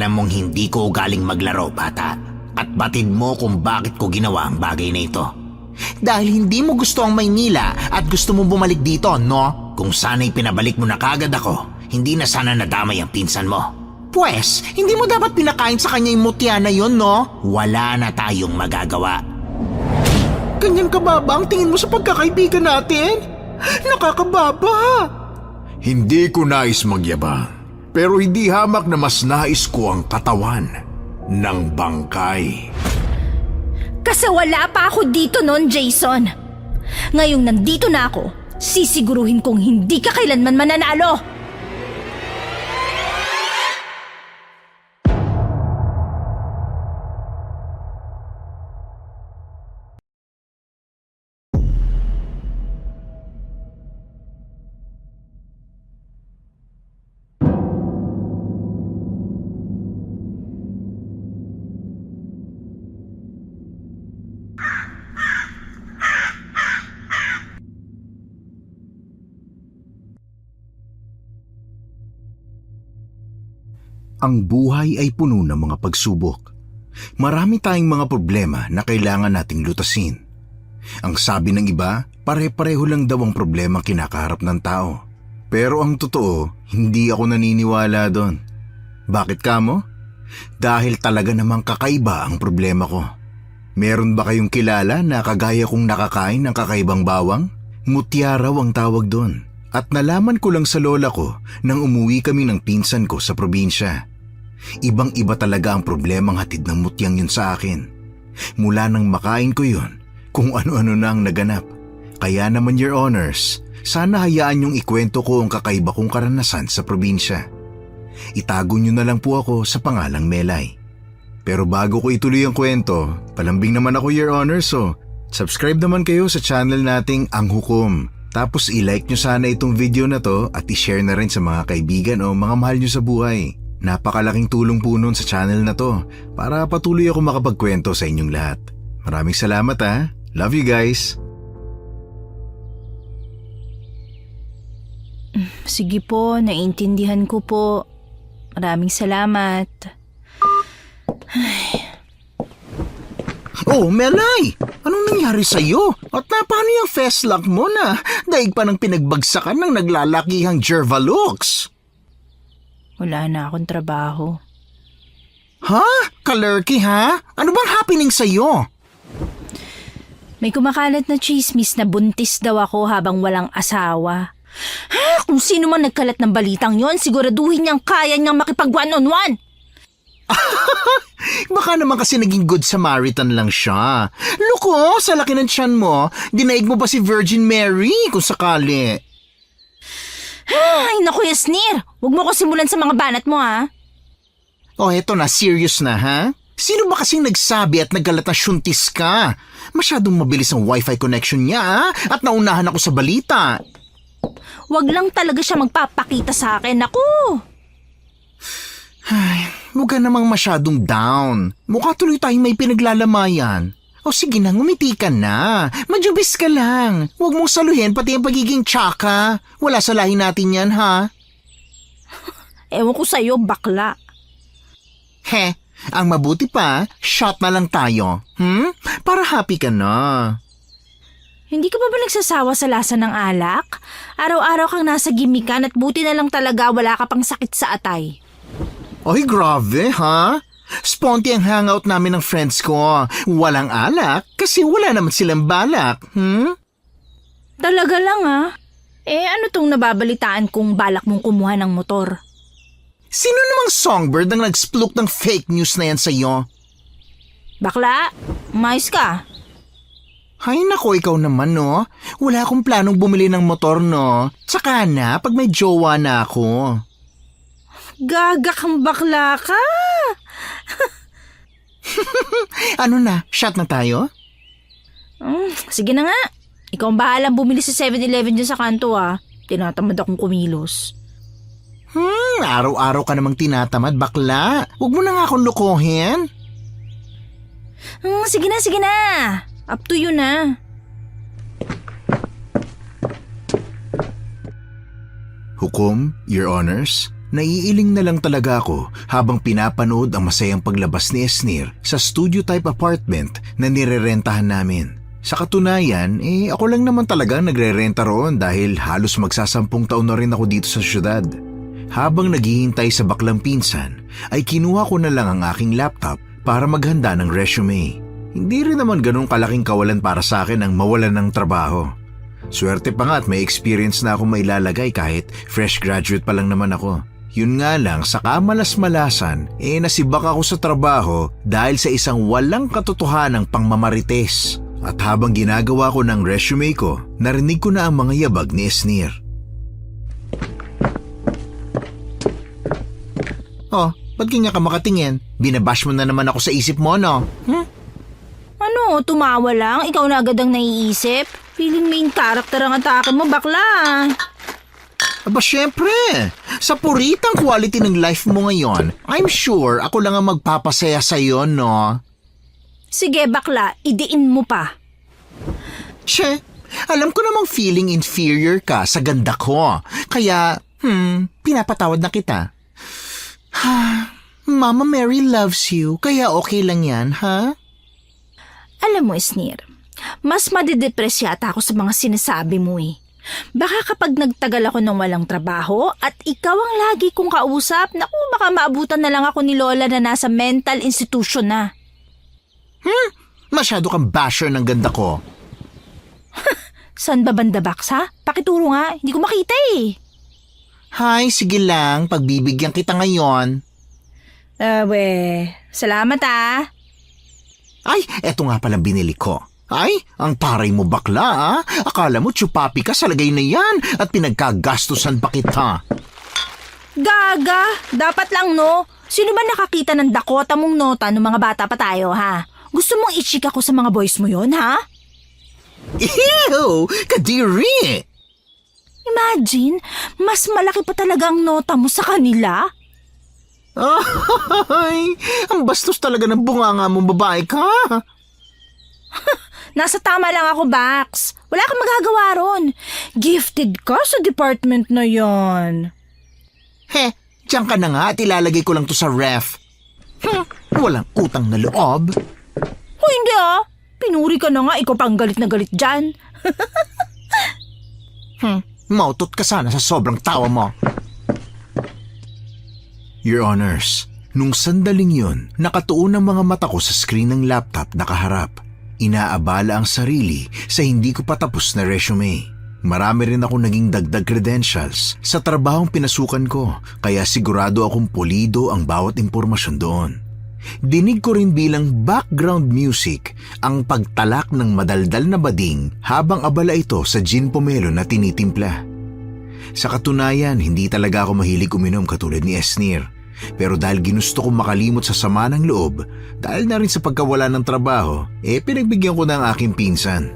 Alam mong hindi ko galing maglaro, bata. At batid mo kung bakit ko ginawa ang bagay na ito. Dahil hindi mo gusto ang Maynila at gusto mo bumalik dito, no? Kung sana'y pinabalik mo na kagad ako, hindi na sana nadamay ang pinsan mo. Pwes, hindi mo dapat pinakain sa kanya yung mutya na yun, no? Wala na tayong magagawa. Ganyan kababa ang tingin mo sa pagkakaibigan natin? Nakakababa! Hindi ko nais magyabang, pero hindi hamak na mas nais ko ang katawan ng bangkay. Kasi wala pa ako dito noon, Jason. Ngayong nandito na ako, sisiguruhin kong hindi ka kailanman mananalo. Ang buhay ay puno ng mga pagsubok. Marami tayong mga problema na kailangan nating lutasin. Ang sabi ng iba, pare-pareho lang daw ang problema kinakaharap ng tao. Pero ang totoo, hindi ako naniniwala doon. Bakit kamo? Dahil talaga namang kakaiba ang problema ko. Meron ba kayong kilala na kagaya kong nakakain ng kakaibang bawang? Mutya raw ang tawag doon. At nalaman ko lang sa lola ko nang umuwi kami ng pinsan ko sa probinsya. Ibang-iba talaga ang problemang hatid ng mutyang yun sa akin. Mula nang makain ko yun, kung ano-ano na ang naganap. Kaya naman, Your Honors, sana hayaan niyong ikwento ko ang kakaiba kong karanasan sa probinsya. Itago niyo na lang po ako sa pangalang Melay. Pero bago ko ituloy ang kwento, palambing naman ako, Your Honors, so subscribe naman kayo sa channel nating Ang Hukom. Tapos i-like nyo sana itong video na to at i-share na rin sa mga kaibigan o mga mahal nyo sa buhay. Napakalaking tulong po nun sa channel na to para patuloy ako makapagkwento sa inyong lahat. Maraming salamat ha. Love you guys. Sige po, naiintindihan ko po. Maraming salamat. Oh, Melay! Anong nangyari sa'yo? At paano yung festlock mo na daig pa ng pinagbagsakan ng naglalakihang Jervalux? Wala na akong trabaho. Ha? Kalerky ha? Ano bang happening sa'yo? May kumakalat na chismis na buntis daw ako habang walang asawa. Ha? Kung sino man nagkalat ng balitang yon, siguraduhin niyang kaya niyang makipag one-on-one. Baka naman kasi naging good Samaritan lang siya. Loko, sa laki ng tiyan mo, dinaig mo pa si Virgin Mary kung sakali. Ay, naku, Yasnir. Huwag mo ko simulan sa mga banat mo, ha? Oh, eto na, serious na, ha? Sino ba kasing nagsabi at nagkalat na syuntis ka? Masyadong mabilis ang wifi connection niya, ha? At naunahan ako sa balita. Huwag lang talaga siya magpapakita sa akin, naku. Ay, huwag ka namang masyadong down. Mukha tuloy tayong may pinaglalamayan. O sige na, ngumiti ka na. Majubis ka lang. Huwag mong saluhin pati ang pagiging tsaka. Wala sa lahi natin yan, ha? Ewan ko sa'yo, bakla. He, ang mabuti pa, shot na lang tayo. Para happy ka na. Hindi ka pa ba nagsasawa sa lasa ng alak? Araw-araw kang nasa gimikan at buti na lang talaga wala ka pang sakit sa atay. Ay, grabe, ha? Sponty ang hangout namin ng friends ko. Walang alak kasi wala naman silang balak. Talaga lang, ha? Ano tong nababalitaan kung balak mong kumuha ng motor? Sino namang songbird ang nag-splook ng fake news na yan sa'yo? Bakla, mais ka. Ay nako, ikaw naman, no? Wala akong planong bumili ng motor, no? Tsaka na, pag may jowa na ako. Gaga kang bakla ka. Ano na, shot na tayo? Sige na nga. Ikaw ang bahalang bumili sa 7-Eleven dyan sa kanto, ha? Tinatamad akong kumilos. Araw-araw ka namang tinatamad, bakla. Huwag mo na nga akong lukohin. Sige na, sige na. Up to you na. Hukom, Your Honors, Naiiling na lang talaga ako habang pinapanood ang masayang paglabas ni Esnir sa studio-type apartment na nirerentahan namin. Sa katunayan, ako lang naman talaga nagre-renta roon dahil halos magsasampung taon na rin ako dito sa syudad. Habang naghihintay sa baklang pinsan, ay kinuha ko na lang ang aking laptop para maghanda ng resume. Hindi rin naman ganun kalaking kawalan para sa akin ang mawalan ng trabaho. Swerte pa nga at may experience na ako mailalagay kahit fresh graduate pa lang naman ako. Yun nga lang, sa kamalas-malasan, nasibak ako sa trabaho dahil sa isang walang katotohanang pangmamarites. At habang ginagawa ko ng resume ko, narinig ko na ang mga yabag ni Esnir. Oh, ba't ganyan ka makatingin? Binabash mo na naman ako sa isip mo, no? Ano, tumawa lang? Ikaw na agad ang naiisip? Feeling main character ang atake mo, bakla. Aba syempre, sa puritang quality ng life mo ngayon, I'm sure ako lang ang magpapasaya sa'yo, no? Sige, bakla, idiin mo pa. Che, alam ko namang feeling inferior ka sa ganda ko. Kaya, pinapatawad na kita. Mama Mary loves you, kaya okay lang yan, ha? Alam mo, Esnir, mas madidepress yata ako sa mga sinasabi mo eh. Baka kapag nagtagal ako ng walang trabaho at ikaw ang lagi kong kausap, naku, baka maabutan na lang ako ni Lola na nasa mental institution na. Masyado kang basher ng ganda ko. Saan ba banda box, ha? Pakituro nga, hindi ko makita eh. Hay, sige lang, pagbibigyan kita ngayon. Salamat ah. Ay, eto nga palang binili ko. Ay, ang taray mo bakla, ah. Akala mo tsupapi ka sa lagay na yan at pinagkagastusan pa kita. Gaga, dapat lang no. Sino ba nakakita ng Dakota mong nota nung mga bata pa tayo, ha? Gusto mong i-chick ako sa mga boys mo yon, ha? Ew, kadiri! Imagine, mas malaki pa talaga ang nota mo sa kanila. Ay, ang bastos talaga ng bunganga mong babae ka. Nasa tama lang ako, Bax. Wala kang magagawa ron. Gifted ka sa department na yon. Diyan ka na nga at ilalagay ko lang to sa ref. Walang utang na loob. O hindi ah. Pinuri ka na nga, ikaw pang galit na galit dyan. Mautot ka sana sa sobrang tawa mo. Your Honors, nung sandaling yun, nakatuon ang mga mata ko sa screen ng laptop na kaharap. Inaabala ang sarili sa hindi ko patapos na resume. Marami rin ako naging dagdag credentials sa trabahong pinasukan ko, kaya sigurado akong pulido ang bawat impormasyon doon. Dinig ko rin bilang background music ang pagtalak ng madaldal na bading habang abala ito sa gin pomelo na tinitimpla. Sa katunayan, hindi talaga ako mahilig uminom katulad ni Esnir. Pero dahil ginusto kong makalimot sa sama ng loob, dahil na rin sa pagkawala ng trabaho, pinagbigyan ko na ang aking pinsan.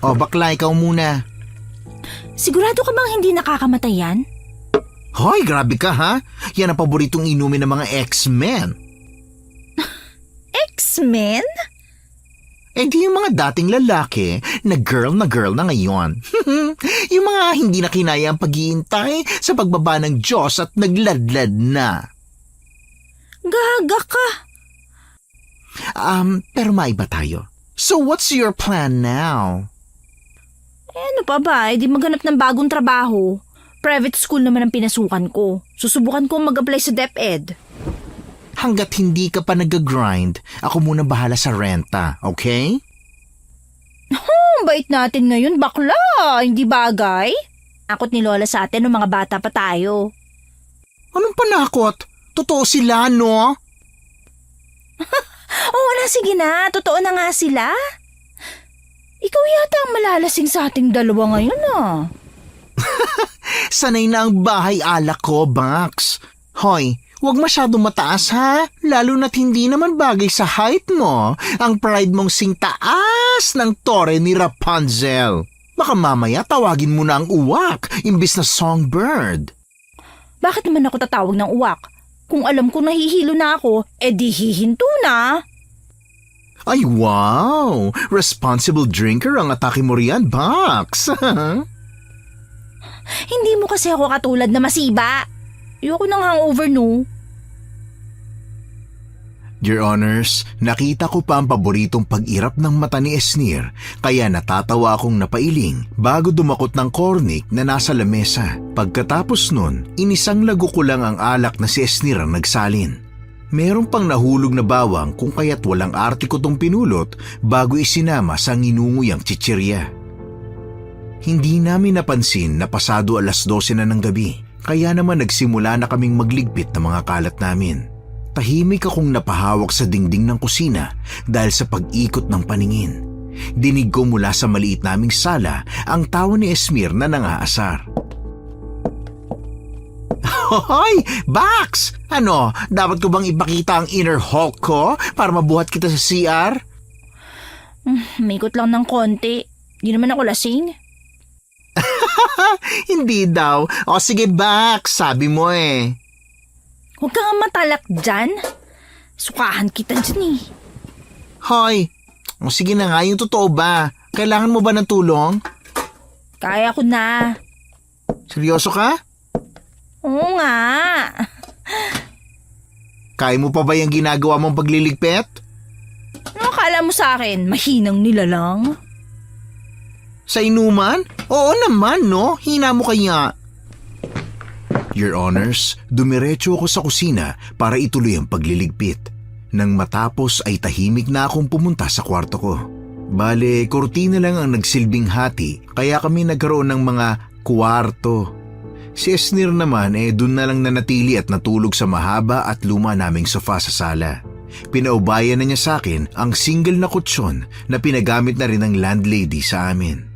O bakla, ikaw muna. Sigurado ka bang hindi nakakamatay yan? Hoy, grabe ka ha? Yan ang paboritong inumin ng mga X-Men. X-Men? Di yung mga dating lalaki na girl na ngayon. Yung mga hindi na kinaya ang paghihintay sa pagbaba ng Diyos at nagladlad na. Gaga ka. Pero maiba tayo. So what's your plan now? Ano pa ba? Di maghanap ng bagong trabaho. Private school naman ang pinasukan ko. Susubukan ko mag-apply sa DepEd. Hanggat hindi ka pa nag-grind, ako muna bahala sa renta, okay? Ang bait natin ngayon, bakla. Hindi bagay? Akot ni Lola sa atin nung mga bata pa tayo. Anong panakot? Totoo sila, no? Wala, sige na. Totoo na nga sila. Ikaw yata ang malalasing sa ating dalawa ngayon, ah. Sanay na ang bahay alak ko, Bax. Hoy, huwag masyadong mataas ha, lalo na't hindi naman bagay sa height mo. Ang pride mong singtaas ng tore ni Rapunzel. Baka mamaya tawagin mo na ang uwak, imbis na songbird. Bakit naman ako tatawag ng uwak? Kung alam ko nahihilo na ako, di hihinto na. Ay wow, responsible drinker ang atake mo riyan, Bax. Hindi mo kasi ako katulad na masiba. Ayoko ng hangover, no? Your Honors, nakita ko pa ang paboritong pag-irap ng mata ni Esnir kaya natatawa akong napailing bago dumakot ng cornic na nasa lamesa. Pagkatapos nun, inisang lago ko lang ang alak na si Esnir ang nagsalin. Meron pang nahulog na bawang kung kaya't walang arte ko tong pinulot bago isinama sa nginunguyang chichirya. Hindi namin napansin na pasado 12:00 na ng gabi, kaya naman nagsimula na kaming magligpit ng mga kalat namin. Tahimik akong napahawak sa dingding ng kusina dahil sa pag-ikot ng paningin. Dinig ko mula sa maliit naming sala ang tawa ni Esmir na nangaasar. Hoy! Bax! Ano, dapat ko bang ipakita ang inner Hulk ko para mabuhat kita sa CR? Umikot lang ng konti. Di naman ako lasing. Hindi daw. O sige, Bax, sabi mo eh. Huwag ka nga matalak dyan. Sukahan kita dyan eh. Hoy! O sige na nga, yung totoo ba? Kailangan mo ba ng tulong? Kaya ko na. Seryoso ka? Oo nga. Kaya mo pa ba yung ginagawa mong pagliligpit? Ano akala mo sa akin? Mahinang nila lang. Sa inuman? Oo naman, no? Hina mo kaya. Your Honors, dumiretso ako sa kusina para ituloy ang pagliligpit. Nang matapos ay tahimik na akong pumunta sa kwarto ko. Bale, kortina lang ang nagsilbing hati kaya kami nagkaroon ng mga kwarto. Si Esnir naman dun na lang nanatili at natulog sa mahaba at luma naming sofa sa sala. Pinaubayan na niya sa akin ang single na kutsyon na pinagamit na rin ng landlady sa amin.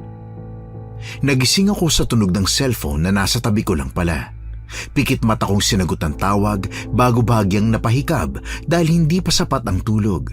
Nagising ako sa tunog ng cellphone na nasa tabi ko lang pala. Pikit mata kong sinagot ang tawag bago bahagyang napahikab dahil hindi pa sapat ang tulog.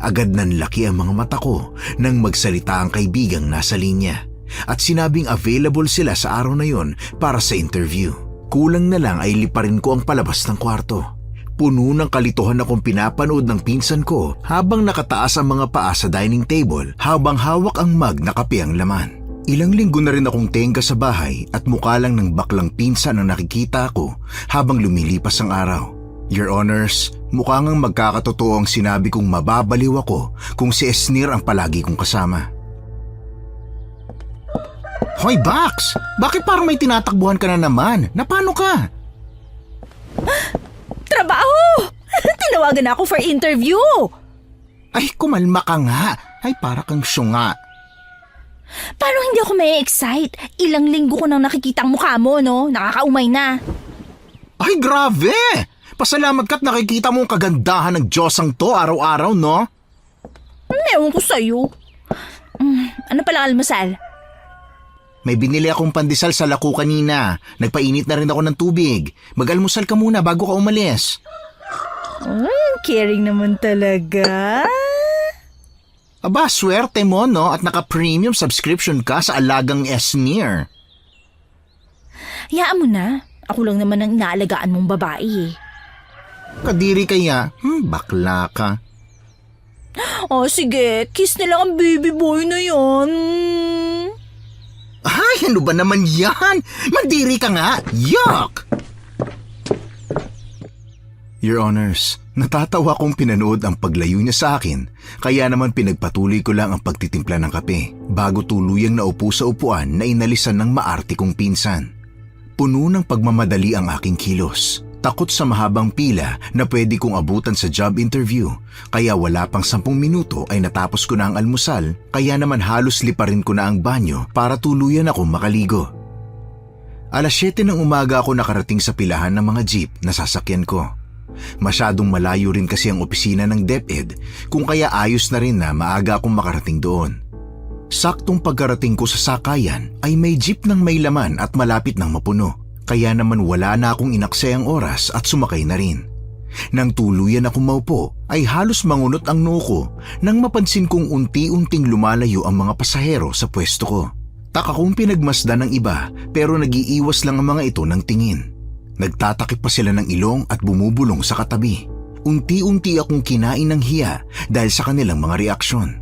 Agad nanlaki ang mga mata ko nang magsalita ang kaibigang nasa linya at sinabing available sila sa araw na yon para sa interview. Kulang na lang ay liparin ko ang palabas ng kwarto. Puno ng kalituhan akong pinapanood ng pinsan ko habang nakataas ang mga paa sa dining table habang hawak ang mug na kape ang laman. Ilang linggo na rin akong tengga sa bahay at mukha lang ng baklang pinsan ang nakikita ko habang lumilipas ang araw. Your Honors, mukha ngang magkakatotoo ang sinabi kong mababaliw ako kung si Esnir ang palagi kong kasama. Hoy Bax! Bakit parang may tinatakbuhan ka na naman? Napano ka? Trabaho! Tinawagan ako for interview. Ay, kumalma ka nga. Ay, para kang syunga. Paano hindi ako may excite? Ilang linggo ko nang nakikita ang mukha mo, no? Nakakaumay na. Ay, grabe! Pasalamat ka't nakikita mo ang kagandahan ng Diyosang to araw-araw, no? Ewan ko sa'yo. Ano palang almusal? May binili akong pandesal sa lako kanina. Nagpainit na rin ako ng tubig. Mag-almusal ka muna bago ka umalis. Caring naman talaga. Aba, swerte mo, no? At naka-premium subscription ka sa alagang Esnir. Hayaan mo na. Ako lang naman ang inaalagaan mong babae eh. Kadiri kaya? Bakla ka. Oh, sige. Kiss na lang ang baby boy na yan. Ay, ano ba naman yan? Mandiri ka nga! Yuck! Your Honors, natatawa kong pinanood ang paglayo niya sa akin, kaya naman pinagpatuloy ko lang ang pagtitimpla ng kape bago tuluyang naupo sa upuan na inalisan ng maarte kong pinsan. Puno ng pagmamadali ang aking kilos. Takot sa mahabang pila na pwede kong abutan sa job interview, kaya wala pang 10 minuto ay natapos ko na ang almusal, kaya naman halos liparin ko na ang banyo para tuluyan akong makaligo. 7:00 ng umaga ako nakarating sa pilahan ng mga jeep na sasakyan ko. Masyadong malayo rin kasi ang opisina ng DepEd, kung kaya ayos na rin na maaga akong makarating doon. Saktong pagkarating ko sa sakayan ay may jeep ng may laman at malapit nang mapuno. Kaya naman wala na akong inaksayang oras at sumakay na rin. Nang tuluyan akong maupo ay halos mangunot ang noo ko nang mapansin kong unti-unting lumalayo ang mga pasahero sa pwesto ko. Taka kong pinagmasdan ng iba pero nagiiwas lang ang mga ito ng tingin. Nagtatakip pa sila ng ilong at bumubulong sa katabi. Unti-unti akong kinain ng hiya dahil sa kanilang mga reaksyon.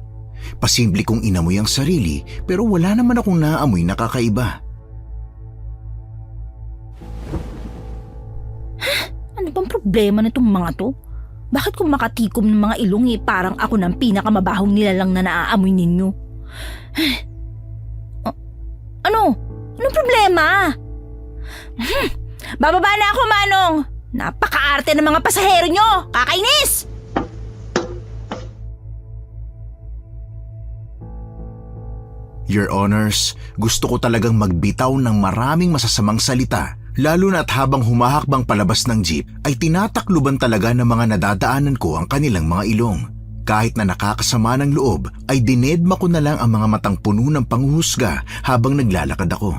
Pasimple kong inamoy ang sarili pero wala naman akong naamoy na kakaiba. Ano bang problema nitong mga to? Bakit kung makatikom ng mga ilong parang ako ng pinakamabahong nilalang na naaamoy ninyo? Ano? Anong problema? Bababa na ako, Manong! Napakaarte ng mga pasahero nyo! Kakainis! Your Honors, gusto ko talagang magbitaw ng maraming masasamang salita, lalo na at habang humahakbang palabas ng jeep ay tinatakluban talaga ng mga nadadaanan ko ang kanilang mga ilong. Kahit na nakakasama ng loob, ay dinedma ko na lang ang mga matang puno ng panghuhusga habang naglalakad ako.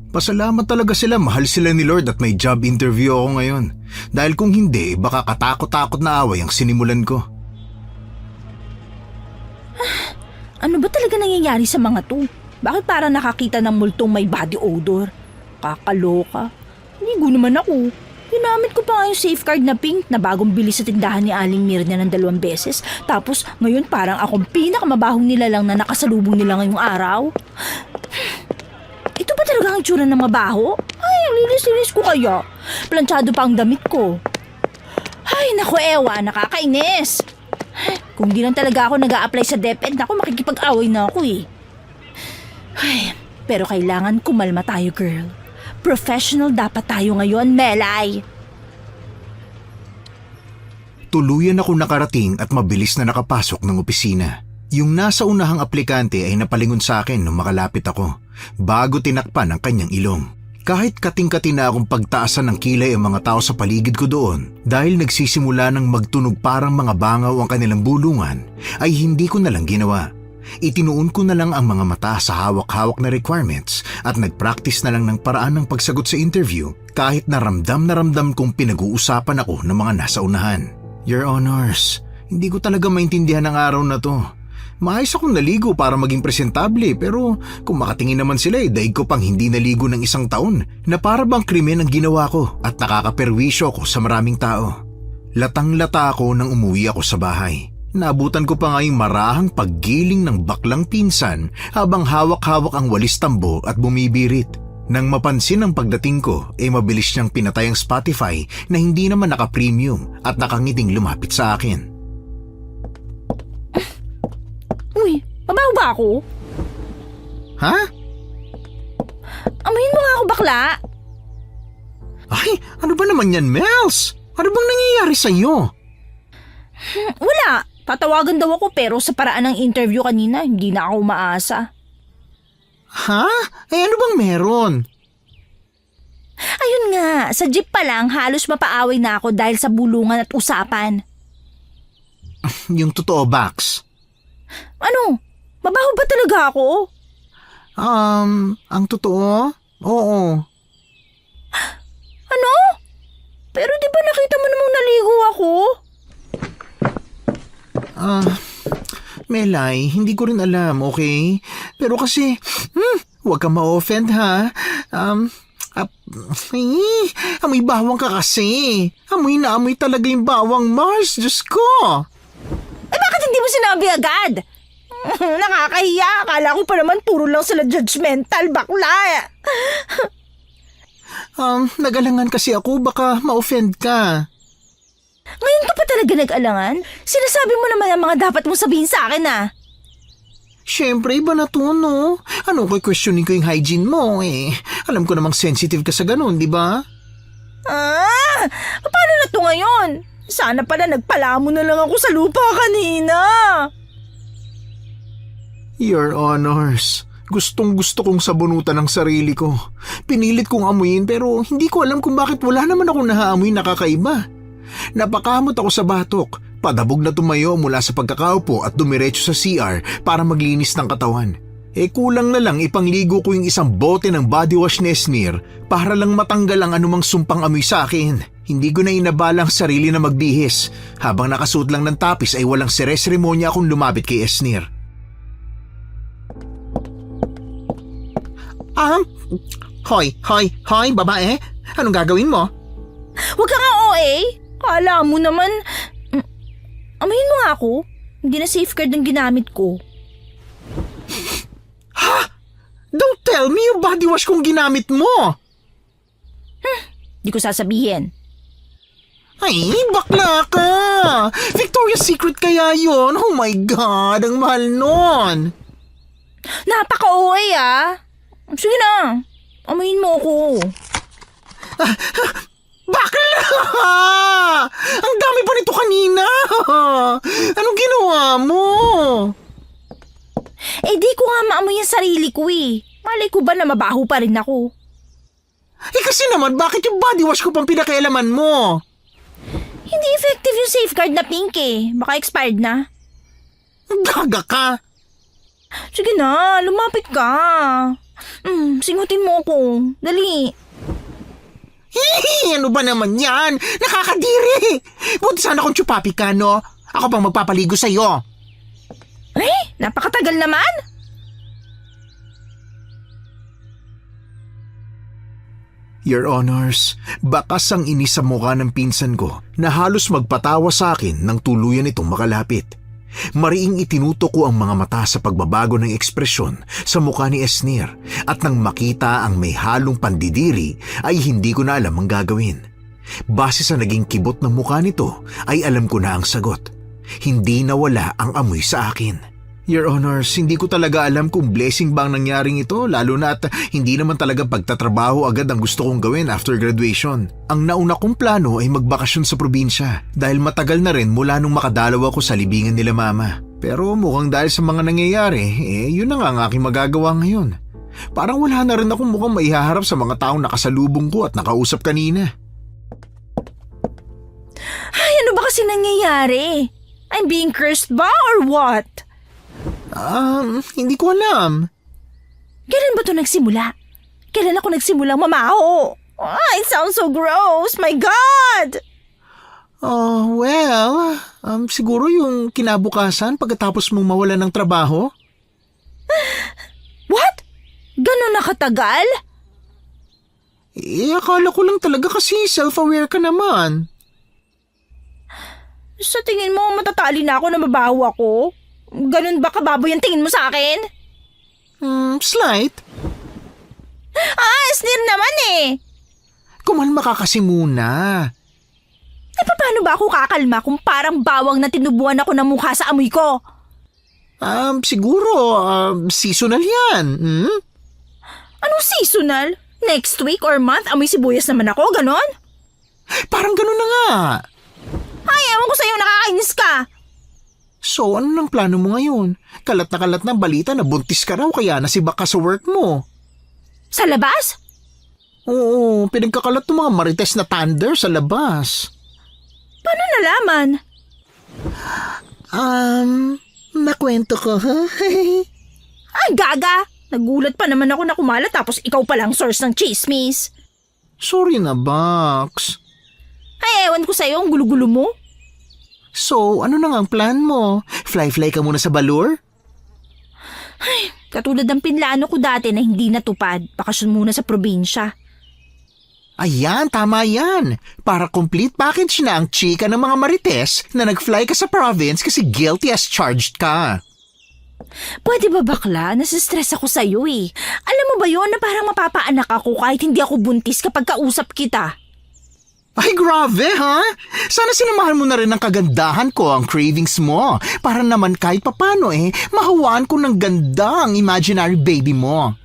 Pasalamat talaga sila, mahal sila ni Lord at may job interview ako ngayon. Dahil kung hindi, baka katakot-takot na away ang sinimulan ko. Ano ba talaga nangyayari sa mga to? Bakit parang nakakita ng multong may body odor? Kakaloka. Ligo naman ako. Ginamit ko pa nga yung safeguard na pink na bagong bili sa tindahan ni Aling Mirna ng 2 beses. Tapos ngayon parang akong pinakamabahong nilalang na nakasalubong nila ngayong araw. Ito ba talaga ang itsura ng mabaho? Ay, lilis-lilis ko kaya. Planchado pa ang damit ko. Ay, naku Ewa, nakakainis. Kung di lang talaga ako nag-a-apply sa DepEd, naku makikipag-away na ako eh. Ay, pero kailangan kumalma tayo, girl. Professional dapat tayo ngayon, Melay. Tuluyan ako nakarating at mabilis na nakapasok ng opisina. Yung nasa unahang aplikante ay napalingon sa akin nung makalapit ako, bago tinakpan ang kanyang ilong. Kahit kating-kati na akong pagtaasan ng kilay ang mga tao sa paligid ko doon dahil nagsisimula ng magtunog parang mga bangaw ang kanilang bulungan, ay hindi ko na lang ginawa. Itinuon ko na lang ang mga mata sa hawak-hawak na requirements at nag-practice na lang ng paraan ng pagsagot sa interview kahit na ramdam kong pinag-uusapan ako ng mga nasa unahan. Your Honors, hindi ko talaga maintindihan ang araw na to. Maayos akong naligo para maging presentable pero kung makatingin naman sila daig ko pang hindi naligo ng 1 taon na para bang krimen ang ginawa ko at nakakaperwisyo ko sa maraming tao. Latang-lata ako nang umuwi ako sa bahay. Naabutan ko pa nga yung marahang paggiling ng baklang pinsan habang hawak-hawak ang walis tambo at bumibirit. Nang mapansin ang pagdating ko, mabilis niyang pinatay ang Spotify na hindi naman naka-premium at nakangiting lumapit sa akin. Uy, mabaho ba ako? Ha? Amuyin mo nga ako, bakla. Ay, ano ba naman yan, Mels? Ano bang nangyayari sa'yo? Wala. Tatawagan daw ako pero sa paraan ng interview kanina, hindi na ako umaasa. Ha? Ano bang meron? Ayun nga, sa jeep pa lang halos mapaaway na ako dahil sa bulungan at usapan. Yung totoo, Bax. Ano? Mabaho ba talaga ako? Ang totoo? Oo. Ano? Pero di ba nakita mo namang naligo ako? Melay, hindi ko rin alam, okay? Pero kasi, huwag kang ma-offend ha. Amoy bawang ka kasi. Amoy na amoy talaga yung bawang, Mars. Diyos ko. Eh bakit hindi mo sinabi agad? Nakakahiya. Akala ko pa naman puro lang sila judgmental, bakla. Nag-alangan kasi ako. Baka ma-offend ka. Ngayon ka pa talaga nag-alangan? Sinasabi mo naman ang mga dapat mong sabihin sa akin ah. Siyempre, iba na to, no? Ano kay questioning ko yung hygiene mo, eh? Alam ko namang sensitive ka sa ganun, di ba? Paano na to ngayon? Sana pala nagpalamo na lang ako sa lupa kanina. Your Honors, gustong-gusto kong sabunutan ang sarili ko. Pinilit kong amuyin pero hindi ko alam kung bakit wala naman akong nahaamoy na kakaiba. Napakamot ako sa batok, padabog na tumayo mula sa pagkakaupo at dumiretso sa CR para maglinis ng katawan. Kulang na lang ipangligo ko yung isang bote ng body wash ni Esnir para lang matanggal ang anumang sumpang amoy sa akin. Hindi ko na inabalang sarili na magbihis. Habang nakasuot lang ng tapis ay walang seremonya akong lumapit kay Esnir. Hoy, babae. Anong gagawin mo? Huwag ka nga OA. Kala mo naman. Amayin mo nga ako. Hindi na safeguard ang ginamit ko. Ha? Don't tell me yung body wash kong ginamit mo! Di ko sasabihin. Ay, bakla ka! Victoria's Secret kaya yon? Oh my God, ang mahal nun! Napaka-OA Sige na, amuyin mo ako. Bakla! Ang dami pa nito kanina! Anong ginawa mo? Di ko nga maamoy ang sarili ko Malay ko ba na mabaho pa rin ako? Kasi naman, bakit yung body wash ko pang pinakialaman mo? Hindi effective yung safeguard na pink Baka expired na. Gaga ka! Sige na, lumapit ka. Singutin mo ako. Dali. Ano ba naman yan? Nakakadiri! Buti sana kung chupapi ka, no? Ako pang magpapaligo sa'yo. Napakatagal naman. Your Honors, bakas ang inis sa mukha ng pinsan ko na halos magpatawa sa akin nang tuluyan itong makalapit. Mariing itinuto ko ang mga mata sa pagbabago ng ekspresyon sa mukha ni Esnir at nang makita ang may halong pandidiri ay hindi ko na alam ang gagawin. Base sa naging kibot ng mukha nito ay alam ko na ang sagot. Hindi nawala ang amoy sa akin. Your Honors, hindi ko talaga alam kung blessing ba ang nangyaring ito lalo na at hindi naman talaga pagtatrabaho agad ang gusto kong gawin after graduation. Ang nauna kong plano ay magbakasyon sa probinsya dahil matagal na rin mula nung makadalaw ako sa libingan nila mama. Pero mukhang dahil sa mga nangyayari, yun na nga ang aking magagawa ngayon. Parang wala na rin akong mukhang maihaharap sa mga taong nakasalubong ko at nakausap kanina. Ay, ano ba kasi nangyayari? I'm being cursed ba or what? Hindi ko alam. Kailan ba ito nagsimula? Kailan ako nagsimulang mamaho? It sounds so gross. My God! Siguro yung kinabukasan pagkatapos mong mawala ng trabaho? What? Ganon na katagal? Akala ko lang talaga kasi self-aware ka naman. Sa tingin mo, matatali na ako na mabaho ako? Ganon ba kababoy ang tingin mo sa akin? Slight. Sneer naman Kumalma ka kasi muna. Paano ba ako kakalma kung parang bawang na tinubuan ako ng mukha sa amoy ko? Siguro, seasonal yan. Anong seasonal? Next week or month, amoy sibuyas naman ako, ganon? Parang ganon na nga. Ay, ewan ko sa'yo, nakakainis ka. So, ano nang plano mo ngayon? Kalat na balita na buntis ka raw kaya nasibak ka sa work mo. Sa labas? Oo, pinagkakalat ng mga marites na thunder sa labas. Paano nalaman? Makwento ko, ha? Ay, gaga! Nagulat pa naman ako na kumalat tapos ikaw palang source ng chismis. Sorry na, Box. Ay, ewan ko sa'yo, ang gulo-gulo mo. So, ano na nga ang plan mo? Fly-fly ka muna sa Balur? Katulad ng pinlano ko dati na hindi natupad, bakasyon muna sa probinsya. Ayan, tama yan. Para complete package na ang chika ng mga marites na nag-fly ka sa province kasi guilty as charged ka. Pwede ba bakla? Nasistress ako sa'yo Alam mo ba yon na parang mapapaanak ako kahit hindi ako buntis kapag kausap kita? Ay, grabe, ha? Sana sinamahan mo na rin ng kagandahan ko ang cravings mo. Para naman kahit papano mahawaan ko ng ganda ang imaginary baby mo.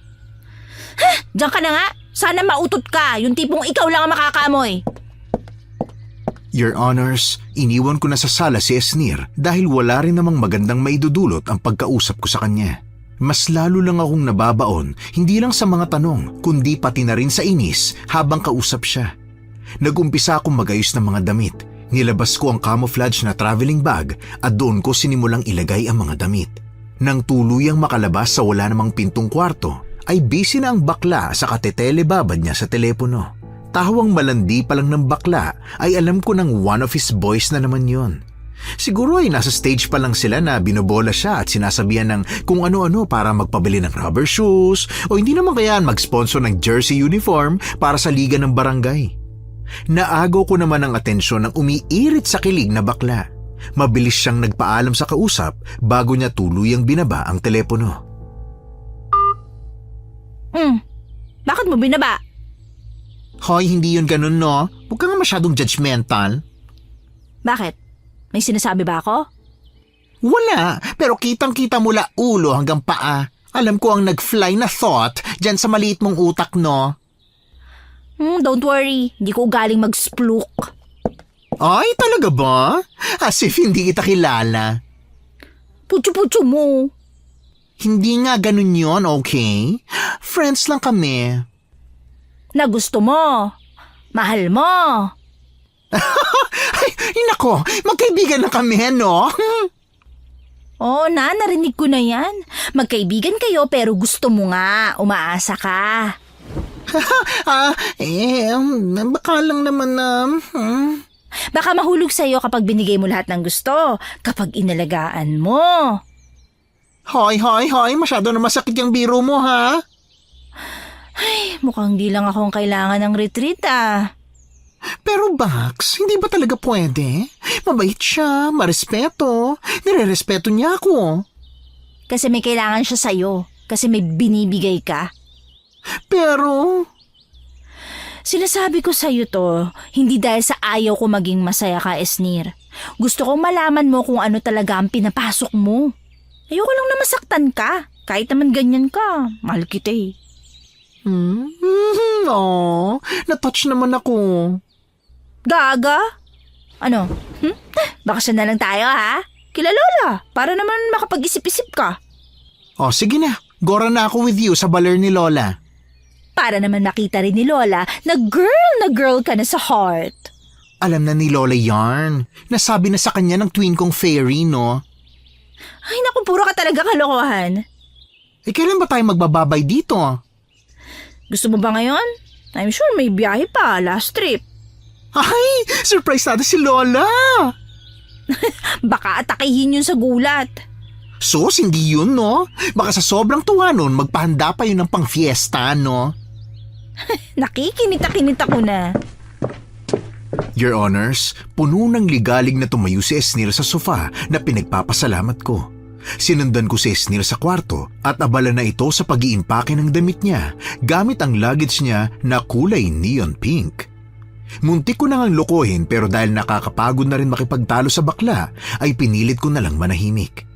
Diyan ka na nga. Sana mautot ka. Yung tipong ikaw lang ang makakaamoy. Your Honors, iniwan ko na sa sala si Esnir dahil wala rin namang magandang maidudulot ang pagkausap ko sa kanya. Mas lalo lang akong nababaon, hindi lang sa mga tanong, kundi pati na rin sa inis habang kausap siya. Nag-umpisa akong magayos ng mga damit. Nilabas ko ang camouflage na traveling bag at doon ko sinimulang ilagay ang mga damit. Nang tuluyang makalabas sa wala namang pintong kwarto, ay busy na ang bakla sa katetelebabad niya sa telepono. Tahawang malandi pa lang ng bakla ay alam ko ng one of his boys na naman yon. Siguro ay nasa stage pa lang sila na binobola siya at sinasabihan ng kung ano-ano para magpabili ng rubber shoes o hindi naman kayaan mag-sponsor ng jersey uniform para sa liga ng barangay. Naagaw ko naman ang atensyon ng umiirit sa kilig na bakla. Mabilis siyang nagpaalam sa kausap bago niya tuluyang binaba ang telepono. Bakit mo binaba? Hoy, hindi yun ganun, no? Huwag ka nga masyadong judgmental. Bakit? May sinasabi ba ako? Wala, pero kitang-kita mula ulo hanggang paa. Alam ko ang nag-fly na thought dyan sa maliit mong utak, no? Don't worry, hindi ko galing mag-splook. Ay, talaga ba? As if hindi kita kilala. Putyo-putyo mo. Hindi nga ganun yon, okay? Friends lang kami. Na gusto mo. Mahal mo. Ay, nako, magkaibigan na kami, no? Oo na, narinig ko na yan. Magkaibigan kayo pero gusto mo nga, umaasa ka. Baka lang naman na... Baka mahulog sa'yo kapag binigay mo lahat ng gusto, kapag inalagaan mo. Hoy, masyado na masakit yung biro mo, ha? Mukhang di lang ako ang kailangan ng retreat Pero Bax, hindi ba talaga pwede? Mabait siya, marespeto. Nire-respeto niya ako. Kasi may kailangan siya sa'yo, kasi may binibigay ka. Pero... Sinasabi ko sa'yo to, hindi dahil sa ayaw ko maging masaya ka, Esnir. Gusto kong malaman mo kung ano talaga ang pinapasok mo. Ayoko lang na masaktan ka, kahit naman ganyan ka. Mahal kita eh. Na-touch naman ako. Gaga? Ano? Baka siya na lang tayo ha? Kila Lola, para naman makapag-isip-isip ka. O sige na, gora na ako with you sa baler ni Lola. Para naman makita rin ni Lola na girl ka na sa heart. Alam na ni Lola yarn. Nasabi na sa kanya ng twin kong fairy, no? Ay naku, puro ka talaga kalokohan. Kailan ba tayo magbababay dito? Gusto mo ba ngayon? I'm sure may biyahe pa, last trip. Ay, surprise natin si Lola! Baka atakihin yun sa gulat. Sus, hindi yun, no? Baka sa sobrang tuwa nun, magpahanda pa yun ng pang-fiesta, no? Nakikinita-kinita ko na. Your Honors, puno ng ligalig na tumayo si Esnir sa sofa na pinagpapasalamat ko. Sinundan ko si Esnir sa kwarto at abala na ito sa pag-iimpake ng damit niya gamit ang luggage niya na kulay neon pink. Muntik ko nang lokohin pero dahil nakakapagod na rin makipagtalo sa bakla ay pinilit ko na lang manahimik.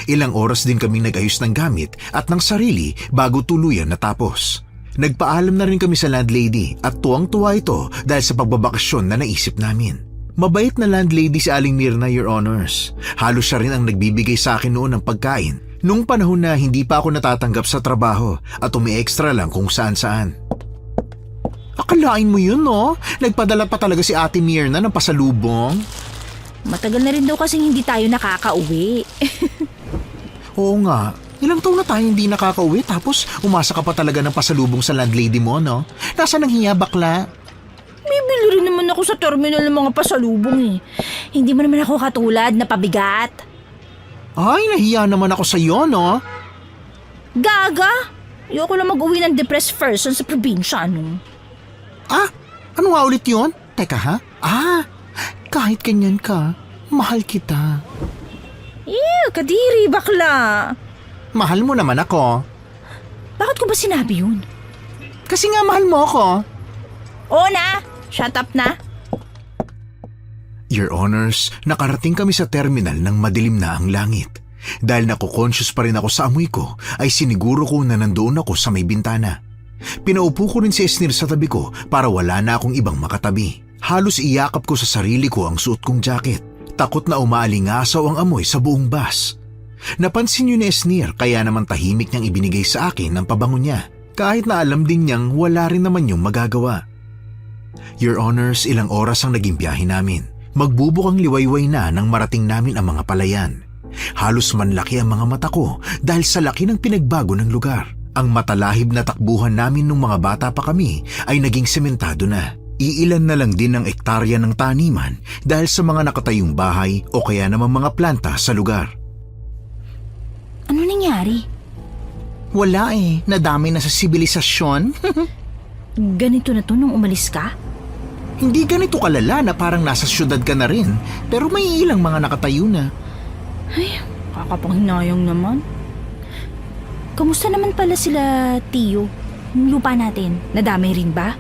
Ilang oras din kaming nag-ayos ng gamit at ng sarili bago tuluyan natapos. Nagpaalam na rin kami sa landlady at tuwang-tuwa ito dahil sa pagbabakasyon na naisip namin. Mabait na landlady si Aling Mirna, Your Honors. Halos siya rin ang nagbibigay sa akin noon ng pagkain nung panahon na hindi pa ako natatanggap sa trabaho at umi-extra lang kung saan-saan. Akalain mo yun, no? Nagpadala pa talaga si Ate Mirna ng pasalubong. Matagal na rin daw kasing hindi tayo nakakauwi. Oo nga. Ilang taon na tayo hindi nakakauwi tapos umasa ka pa talaga ng pasalubong sa landlady mo, no? Nasaan ang hiya, bakla? Bibili rin naman ako sa terminal ng mga pasalubong eh. Hindi mo naman ako katulad na pabigat. Ay, nahiya naman ako sa iyo, no? Gaga! Ayoko lang mag-uwi ng depressed person sa probinsya, no? Ah, ano nga ulit yun? Teka ha? Kahit ganyan ka, mahal kita. Kadiri, bakla. Mahal mo naman ako. Bakit ko ba sinabi yun? Kasi nga mahal mo ako. Oo na! Shut up na! Your Honors, nakarating kami sa terminal ng madilim na ang langit. Dahil nakukonsyos pa rin ako sa amoy ko, ay siniguro ko na nandoon ako sa may bintana. Pinaupo ko rin si Esnir sa tabi ko para wala na akong ibang makatabi. Halos iyakap ko sa sarili ko ang suot kong jacket. Takot na umaalingasaw ang amoy sa buong bus. Napansin yun ni Esnir kaya naman tahimik niyang ibinigay sa akin ang pabango niya. Kahit na alam din niyang wala rin naman yung magagawa. Your Honors, ilang oras ang naging biyahe namin. Magbubukang liwayway na nang marating namin ang mga palayan. Halos manlaki ang mga mata ko dahil sa laki ng pinagbago ng lugar. Ang matalahib na takbuhan namin nung mga bata pa kami ay naging sementado na. Iilan na lang din ang ektarya ng taniman dahil sa mga nakatayong bahay o kaya naman mga planta sa lugar. Ano nangyari? Wala eh, nadamay na sa sibilisasyon. Ganito na to nung umalis ka? Hindi ganito kalala na parang nasa syudad ka na rin, pero may ilang mga nakatayo na. Ay, kakapanghinayang naman. Kamusta naman pala sila, Tio? Yung lupa natin, nadamay rin ba?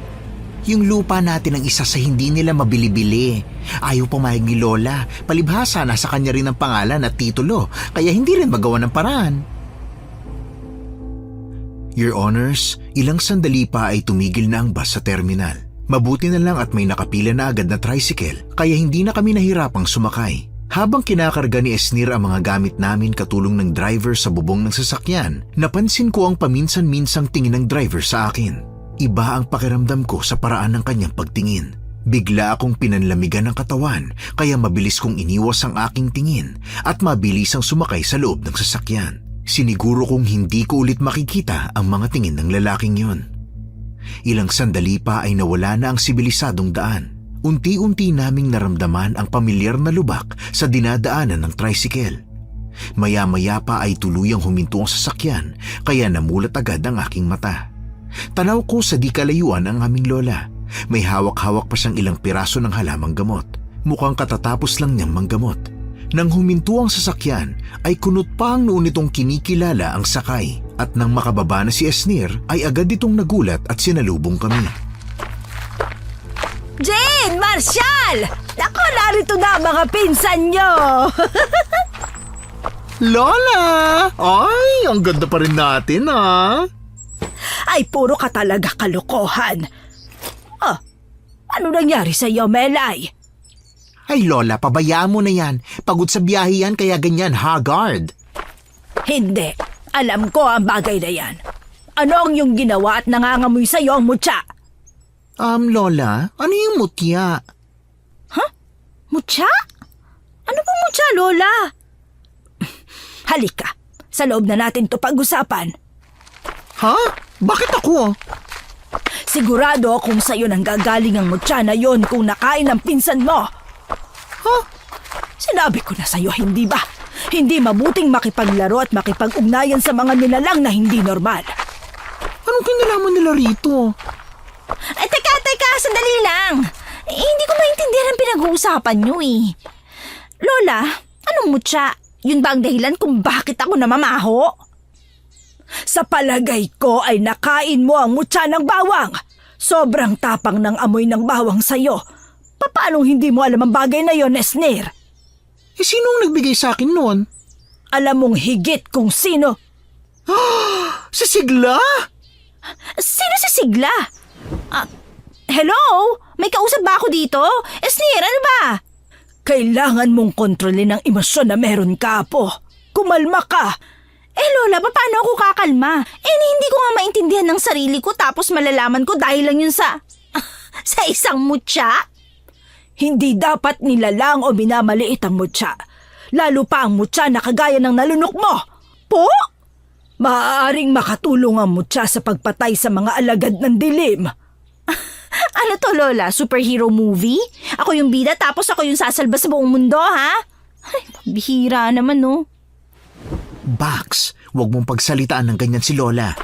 Yung lupa natin ang isa sa hindi nila mabili-bili. Ayaw pumayag ni Lola. Palibhasa, nasa kanya rin ang pangalan at titulo, kaya hindi rin magawa ng paraan. Your Honors, ilang sandali pa ay tumigil na ang bus sa terminal. Mabuti na lang at may nakapila na agad na tricycle, kaya hindi na kami nahirapang sumakay. Habang kinakarga ni Esnir ang mga gamit namin katulong ng driver sa bubong ng sasakyan, napansin ko ang paminsan-minsang tingin ng driver sa akin. Iba ang pakiramdam ko sa paraan ng kanyang pagtingin. Bigla akong pinanlamigan ng katawan kaya mabilis kong iniwas ang aking tingin at mabilis ang sumakay sa loob ng sasakyan. Siniguro kong hindi ko ulit makikita ang mga tingin ng lalaking yon. Ilang sandali pa ay nawala na ang sibilisadong daan. Unti-unti naming naramdaman ang pamilyar na lubak sa dinadaanan ng tricycle. Maya-maya pa ay tuluyang huminto ang sasakyan kaya namulat agad ang aking mata. Tanaw ko sa di kalayuan ang aming lola. May hawak-hawak pa siyang ilang piraso ng halamang gamot. Mukhang katatapos lang niyang manggamot. Nang huminto ang sasakyan, ay kunot pa ang noon nitong kinikilala ang sakay. At nang makababa na si Esnir, ay agad itong nagulat at sinalubong kami. Jane! Marshall! Naku, narito na mga pinsan nyo! Lola! Ay, ang ganda pa rin natin Ay, puro ka talaga kalokohan. Ano nangyari sa iyo, Melay? Ay Lola, pabayaan mo na yan. Pagod sa biyahe yan kaya ganyan, haggard. Hindi. Alam ko ang bagay na yan. Ano ang iyong ginawa at nangangamoy sa iyo ang mutya? Lola, ano yung mutya? Mutya? Ano pong mutya, Lola? Halika. Sa loob na natin to pag-usapan. Ha? Bakit ako? Sigurado akong sa'yo nang gagaling ang mutya na yon kung nakain ng pinsan mo. Sinabi ko na sa'yo, hindi ba? Hindi mabuting makipaglaro at makipag-ugnayan sa mga nilalang na hindi normal. Anong kinalaman nila rito? Teka, sandali lang. Hindi ko maintindihan ang pinag-uusapan nyo Lola, anong mutya? Yun ba ang dahilan kung bakit ako namamaho? Sa palagay ko ay nakain mo ang mutya ng bawang. Sobrang tapang ng amoy ng bawang sa'yo. Paano hindi mo alam ang bagay na yon, Esnir? Sino ang nagbigay sa akin noon? Alam mong higit kung sino. Si Sigla? Sino si Sigla? Hello? May kausap ba ako dito? Esnir, ano ba? Kailangan mong kontrolin ang emosyon na meron ka, Apo. Kumalma ka. Lola, paano ako kakalma? Hindi ko nga maintindihan ng sarili ko tapos malalaman ko dahil lang yun sa isang mutya? Hindi dapat nilalang o minamaliit ang mutya. Lalo pa ang mutya na kagaya ng nalunok mo. Po? Maaaring makatulong ang mutya sa pagpatay sa mga alagad ng dilim. Ano to, Lola? Superhero movie? Ako yung bida tapos ako yung sasalba sa buong mundo, ha? Ay, bihira naman, no? Bax, huwag mong pagsalitaan ng ganyan si Lola.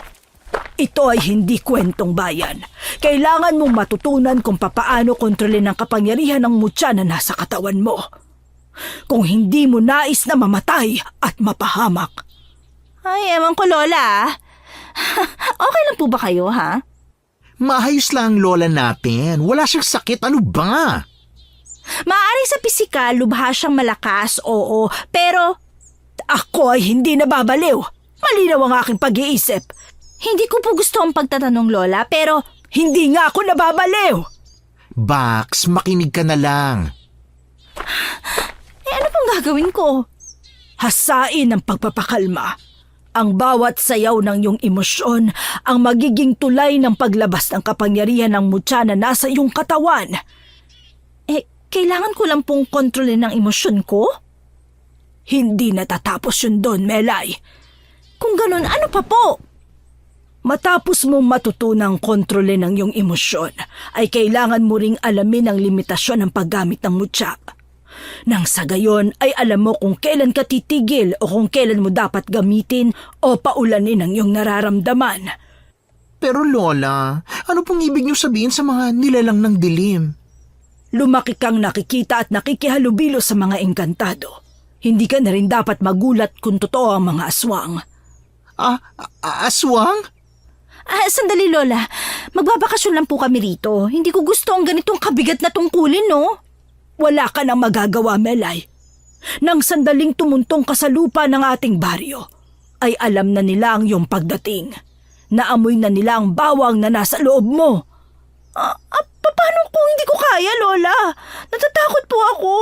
Ito ay hindi kwentong bayan. Kailangan mong matutunan kung papaano kontrolin ang kapangyarihan ng mutya na nasa katawan mo. Kung hindi mo nais na mamatay at mapahamak. Ay, ewan ko, Lola. Okay lang po ba kayo, ha? Maayos lang ang Lola natin. Wala siyang sakit. Ano ba? Maaaring sa pisikal, lubha siyang malakas, oo. Pero ako ay hindi nababaliw. Malinaw ang aking pag-iisip. Hindi ko po gusto ang pagtatanong, Lola, pero hindi nga ako nababaliw. Bax, makinig ka na lang. Ano pong gagawin ko? Hasain ang pagpapakalma. Ang bawat sayaw ng iyong emosyon ang magiging tulay ng paglabas ng kapangyarihan ng mutya na nasa iyong katawan. Kailangan ko lang pong kontrolin ang emosyon ko? Hindi natatapos yun doon, Melay. Kung ganun, ano pa po? Matapos mong matutunang kontrolin ang iyong emosyon, ay kailangan mo ring alamin ang limitasyon ng paggamit ng mutya. Nang sa gayon ay alam mo kung kailan ka titigil o kung kailan mo dapat gamitin o paulanin ang iyong nararamdaman. Pero Lola, ano pong ibig niyo sabihin sa mga nilalang ng dilim? Lumaki kang nakikita at nakikihalubilo sa mga engkantado. Hindi ka na rin dapat magulat kung totoo ang mga aswang. Aswang? Sandali Lola. Magbabakasyon lang po kami rito. Hindi ko gusto ang ganitong kabigat na tungkulin, no? Wala ka nang magagawa, Melay. Nang sandaling tumuntong ka sa lupa ng ating baryo, ay alam na nila ang iyong pagdating. Naamoy na nila ang bawang na nasa loob mo. Paano kung hindi ko kaya, Lola? Natatakot po ako.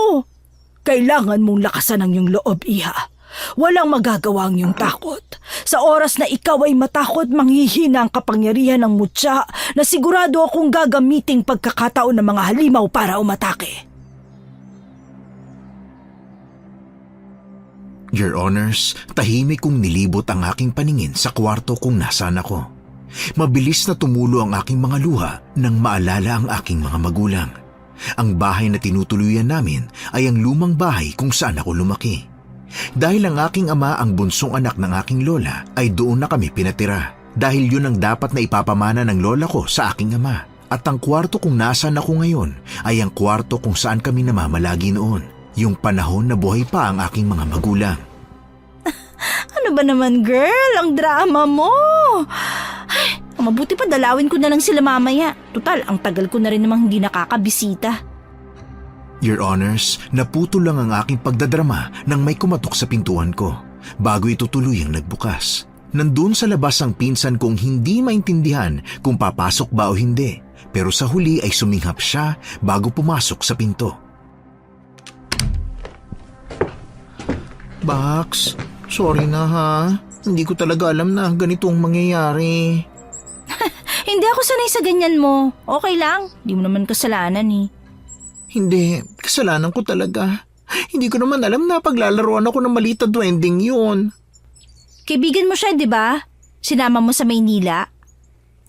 Kailangan mong lakasan ang iyong loob, Iha. Walang magagawa ang iyong takot. Sa oras na ikaw ay matakot, manghihina ang kapangyarihan ng mutya na sigurado akong gagamiting pagkakataon ng mga halimaw para umatake. Your Honors, tahimik kong nilibot ang aking paningin sa kwarto kung nasaan ako. Mabilis na tumulo ang aking mga luha nang maalala ang aking mga magulang. Ang bahay na tinutuluyan namin ay ang lumang bahay kung saan ako lumaki. Dahil ang aking ama ang bunsong anak ng aking lola ay doon na kami pinatira. Dahil yun ang dapat na ipapamana ng lola ko sa aking ama. At ang kwarto kung nasaan ako ngayon ay ang kwarto kung saan kami namamalagi noon. Yung panahon na buhay pa ang aking mga magulang. Ano ba naman, girl? Ang drama mo. Ay, mabuti pa dalawin ko na lang sila mamaya. Tutal, ang tagal ko na rin namang hindi nakakabisita. Your Honors, naputol lang ang aking pagdadrama nang may kumatok sa pintuan ko bago ito tuluyang nagbukas. Nandun sa labas ang pinsan kong hindi maintindihan kung papasok ba o hindi, pero sa huli ay suminghap siya bago pumasok sa pinto. Bax, sorry na ha. Hindi ko talaga alam na ganito ang mangyayari. Hindi ako sanay sa ganyan mo. Okay lang, di mo naman kasalanan eh. Hindi, kasalanan ko talaga. Hindi ko naman alam na paglalaroan ako ng maliit na duwending yun. Kaibigan mo siya, di ba? Sinama mo sa Maynila?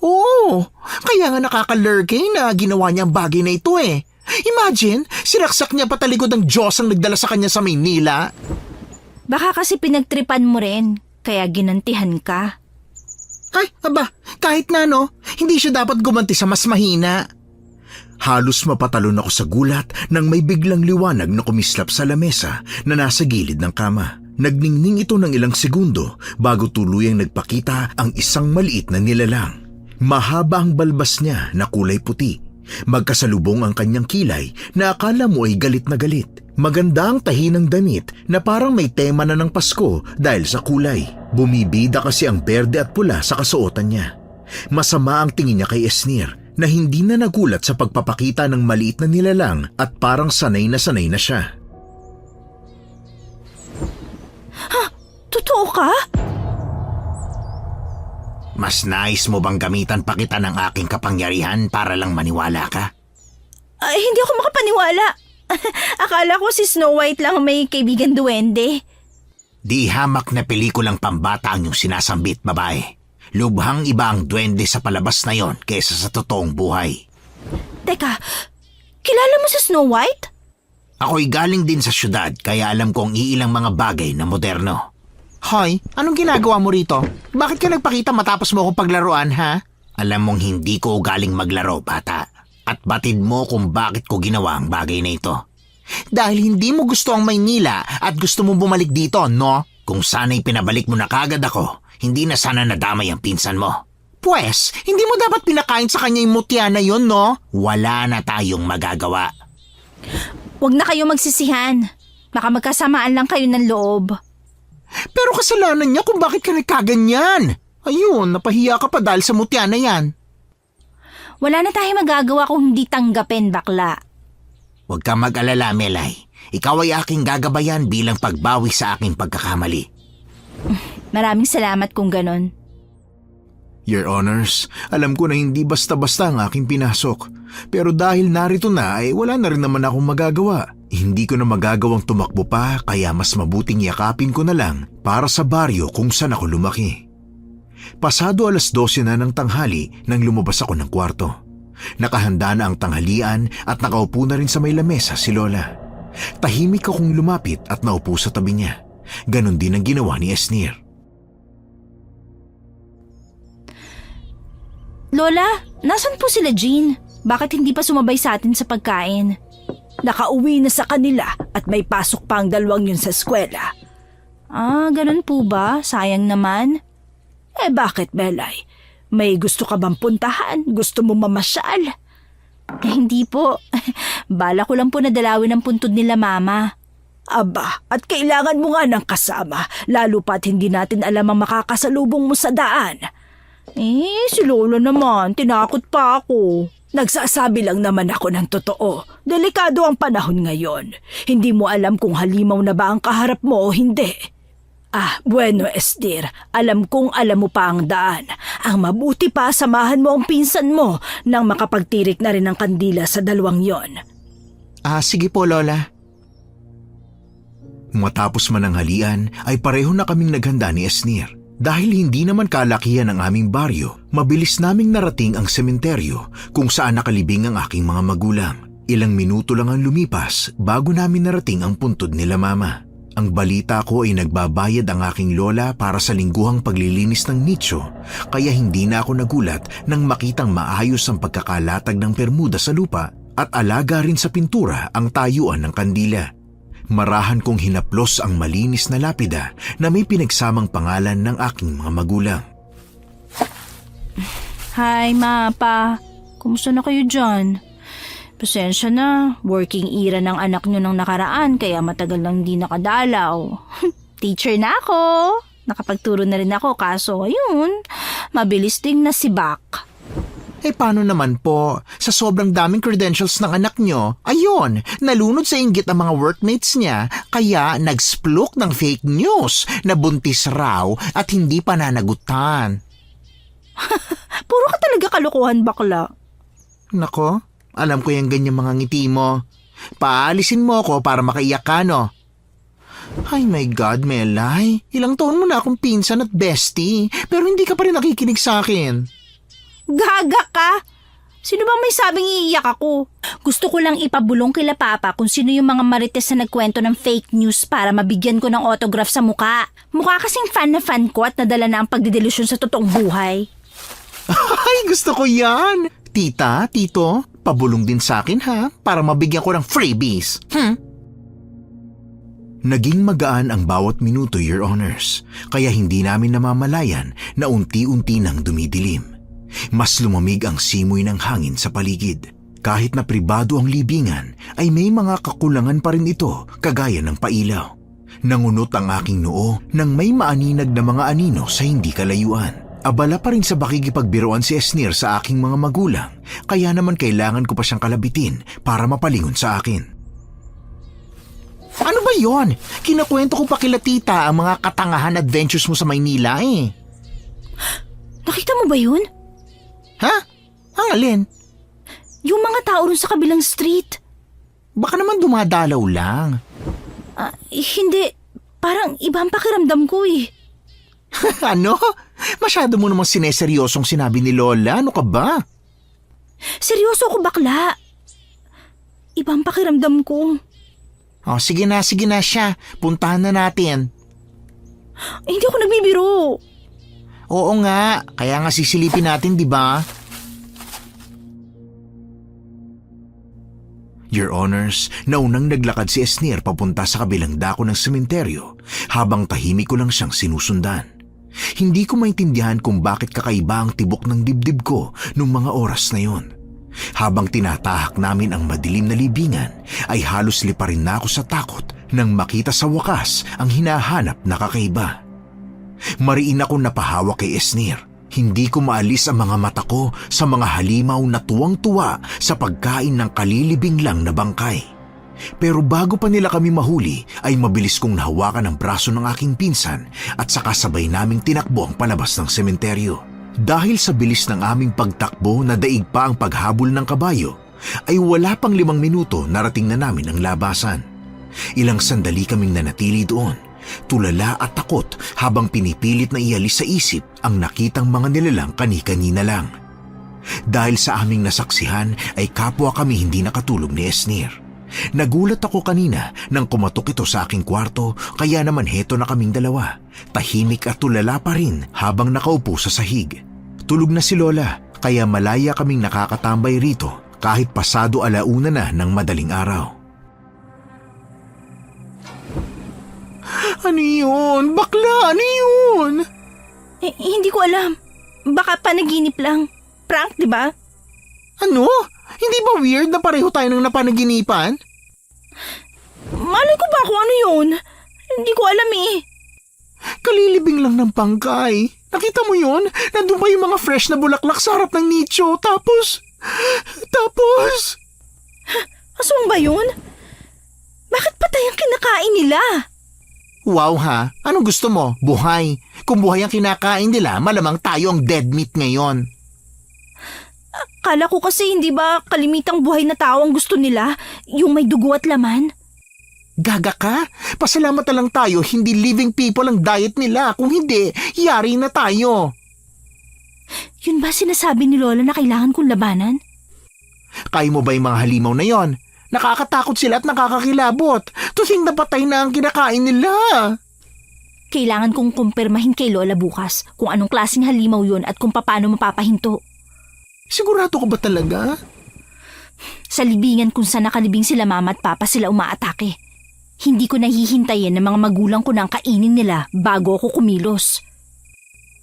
Oo, kaya nga nakakalurky na ginawa niya ang bagay na ito eh. Imagine, sinaksak niya patalikod ng Diyos ang nagdala sa kanya sa Maynila. Baka kasi pinagtripan mo rin, kaya ginantihan ka. Ay, aba, kahit na no, hindi siya dapat gumanti sa mas mahina. Halos mapatalon ako sa gulat nang may biglang liwanag na kumislap sa lamesa na nasa gilid ng kama. Nagningning ito ng ilang segundo bago tuluyang nagpakita ang isang maliit na nilalang. Mahaba ang balbas niya na kulay puti. Magkasalubong ang kanyang kilay na akala mo ay galit na galit. Maganda ang tahi ng damit na parang may tema na ng Pasko dahil sa kulay. Bumibida kasi ang berde at pula sa kasuotan niya. Masama ang tingin niya kay Esnir na hindi na nagulat sa pagpapakita ng maliit na nilalang at parang sanay na siya. Totoo ka? Mas nais mo bang gamitan pa kita ng aking kapangyarihan para lang maniwala ka? Ay, hindi ako makapaniwala. Akala ko si Snow White lang may kaibigan duwende. Di hamak na pelikulang pambata ang iyong sinasambit, babae. Lubhang iba ang duwende sa palabas na yon kaysa sa totoong buhay. Teka, kilala mo si Snow White? Ako'y galing din sa syudad kaya alam ko ang iilang mga bagay na moderno. Hoy, anong ginagawa mo rito? Bakit ka nagpakita matapos mo akong paglaruan, ha? Alam mong hindi ko galing maglaro, bata. At batid mo kung bakit ko ginawa ang bagay na ito. Dahil hindi mo gusto ang Maynila at gusto mo bumalik dito, no? Kung sana'y pinabalik mo na kagad ako, hindi na sana nadamay ang pinsan mo. Pwes, hindi mo dapat pinakain sa kanya yung mutya na yun, no? Wala na tayong magagawa. Huwag na kayo magsisihan. Baka magkasamaan lang kayo ng loob. Pero kasalanan niya kung bakit ka nagkaganyan. Ayun, napahiya ka pa dahil sa mutya na yan. Wala na tayong magagawa kung hindi tanggapin, bakla. Huwag kang mag-alala, Melay. Ikaw ay aking gagabayan bilang pagbawi sa aking pagkakamali. Maraming salamat kung ganon. Your Honors, alam ko na hindi basta-basta ang aking pinasok. Pero dahil narito na ay wala na rin naman akong magagawa. Hindi ko na magagawang tumakbo pa kaya mas mabuting yakapin ko na lang para sa baryo kung saan ako lumaki. Pasado 12:00 na ng tanghali nang lumabas ako ng kwarto. Nakahanda na ang tanghalian at nakaupo na rin sa may lamesa si Lola. Tahimik akong lumapit at naupo sa tabi niya. Ganon din ang ginawa ni Esnir. Lola, nasan po sila Jean? Bakit hindi pa sumabay sa atin sa pagkain? Nakauwi na sa kanila at may pasok pa ang dalawang yun sa eskwela. Ganun po ba? Sayang naman. Bakit, Belay? May gusto ka bang puntahan? Gusto mo mamasyal? Hindi po. Bala ko lang po na dalawin ang puntod nila mama. Aba, at kailangan mo nga ng kasama, lalo pa't hindi natin alam ang makakasalubong mo sa daan. Si Lola naman, tinakot pa ako. Nagsasabi lang naman ako ng totoo. Delikado ang panahon ngayon. Hindi mo alam kung halimaw na ba ang kaharap mo o hindi. Bueno, Esnir. Alam kong alam mo pa ang daan. Ang mabuti pa, samahan mo ang pinsan mo nang makapagtirik na rin ang kandila sa dalawang yon. Sige po, Lola. Matapos mananghalian ay pareho na kaming naghanda ni Esnir. Dahil hindi naman kalakihan ang aming baryo, mabilis naming narating ang sementeryo kung saan nakalibing ang aking mga magulang. Ilang minuto lang ang lumipas bago namin narating ang puntod nila mama. Ang balita ko ay nagbabayad ang aking lola para sa lingguhang paglilinis ng nicho, kaya hindi na ako nagulat nang makitang maayos ang pagkakalatag ng permuda sa lupa at alaga rin sa pintura ang tayuan ng kandila. Marahan kong hinaplos ang malinis na lapida na may pinagsamang pangalan ng aking mga magulang. Hi, Ma, Pa. Kumusta na kayo dyan? Pasensya na, working era ng anak nyo nang nakaraan kaya matagal lang di nakadalaw. Teacher na ako. Nakapagturo na rin ako kaso ayun, mabilis ding nasibak. Paano naman po? Sa sobrang daming credentials ng anak nyo, ayun, nalunod sa inggit ang mga workmates niya, kaya nagsplok ng fake news na buntis raw at hindi pa nanagutan. Puro ka talaga kalokohan, bakla. Nako, alam ko yung ganyan mga ngiti mo. Paalisin mo ako para makaiyak ka, no? Ay my God, Melay. Ilang taon mo na akong pinsan at bestie, pero hindi ka pa rin nakikinig sa akin. Gaga ka! Sino bang may sabing iiyak ako? Gusto ko lang ipabulong kila Papa kung sino yung mga marites na nagkwento ng fake news para mabigyan ko ng autograph sa muka. Mukha kasing fan na fan ko at nadala na ang pagdidelusyon sa totoong buhay. Ay, gusto ko yan! Tita, tito, pabulong din sa akin ha, para mabigyan ko ng freebies. Naging magaan ang bawat minuto, Your Honors, kaya hindi namin namamalayan na unti-unti nang dumidilim. Mas lumamig ang simoy ng hangin sa paligid. Kahit na pribado ang libingan, ay may mga kakulangan pa rin ito kagaya ng pailaw. Nangunot ang aking noo nang may maaninag na mga anino sa hindi kalayuan. Abala pa rin sa pakikipagbiruan si Esnir sa aking mga magulang, kaya naman kailangan ko pa siyang kalabitin para mapalingon sa akin. Ano ba yon? Kinakwento ko pa kila tita ang mga katangahan adventures mo sa Maynila eh. Nakita mo ba yun? Ha? Ang alin? Yung mga tao rin sa kabilang street. Baka naman dumadalaw lang. Hindi. Parang iba ang pakiramdam ko eh. Ano? Masyado mo namang sineseryosong sinabi ni Lola. Ano ka ba? Seryoso ako, bakla. Iba ang pakiramdam ko. Sige na siya. Puntahan na natin. Hindi ako nagbibiro. Oo nga, kaya nga sisilipin natin, di ba? Your Honors, naunang naglakad si Esnir papunta sa kabilang dako ng sementeryo habang tahimik ko lang siyang sinusundan. Hindi ko maintindihan kung bakit kakaiba ang tibok ng dibdib ko nung mga oras na yon. Habang tinatahak namin ang madilim na libingan, ay halos liparin na ako sa takot nang makita sa wakas ang hinahanap na kakaiba. Mariin ako napahawak kay Esnir. Hindi ko maalis ang mga mata ko sa mga halimaw na tuwang-tuwa sa pagkain ng kalilibing lang na bangkay. Pero bago pa nila kami mahuli ay mabilis kong nahawakan ang braso ng aking pinsan at saka sabay naming tinakbo ang palabas ng sementeryo. Dahil sa bilis ng aming pagtakbo na daig pa ang paghabol ng kabayo, ay wala pang 5 minuto narating na namin ang labasan. Ilang sandali kaming nanatili doon, tulala at takot habang pinipilit na ialis sa isip ang nakitang mga nilalang kani-kanina lang. Dahil sa aming nasaksihan ay kapwa kami hindi nakatulog ni Esnir. Nagulat ako kanina nang kumatok ito sa aking kwarto, kaya naman heto na kaming dalawa, tahimik at tulala pa rin habang nakaupo sa sahig. Tulog na si Lola, kaya malaya kaming nakakatambay rito kahit pasado 1:00 na ng madaling araw. Ano yun? Bakla, ano yun? Hindi ko alam. Baka panaginip lang. Prank, di ba? Ano? Hindi ba weird na pareho tayo ng napanaginipan? Malay ko ba kung ano yun? Hindi ko alam eh. Kalilibing lang ng bangkay. Nakita mo yun? Nandun pa yung mga fresh na bulaklak sa harap ng nicho. Tapos... Aswang ba yun? Bakit patay ang kinakain nila? Wow ha? Anong gusto mo? Buhay. Kung buhay ang kinakain nila, malamang tayo ang dead meat ngayon. Kala ko kasi hindi ba kalimitang buhay na tao ang gusto nila? Yung may dugo at laman? Gaga ka? Pasalamat na lang tayo, hindi living people ang diet nila. Kung hindi, yari na tayo. Yun ba sinasabi ni Lola na kailangan kong labanan? Kaya mo ba yung mga halimaw na yon? Nakakatakot sila at nakakakilabot. Tusing napatay na ang kinakain nila. Kailangan kong kumpirmahin kay Lola bukas kung anong klaseng halimaw yun at kung paano mapapahinto. Sigurado ka ba talaga? Sa libingan kung saan nakalibing sila mama at papa sila umaatake. Hindi ko nahihintayin ng mga magulang ko na ang kainin nila bago ako kumilos.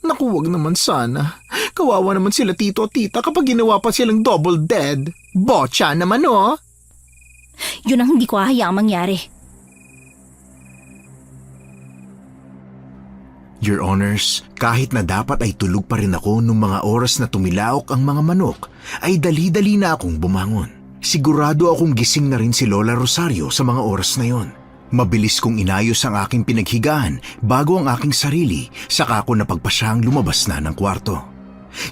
Naku, wag naman sana. Kawawa naman sila tito at tita kapag ginawa pa silang double dead. Botcha naman oh. Yun ang hindi ko hahayaang mangyari. Your Honors, kahit na dapat ay tulog pa rin ako nung mga oras na tumilaok ang mga manok, ay dali-dali na akong bumangon. Sigurado akong gising na rin si Lola Rosario sa mga oras na yon. Mabilis kong inayos ang aking pinaghigaan bago ang aking sarili, saka ako napagpasyang lumabas na ng kwarto.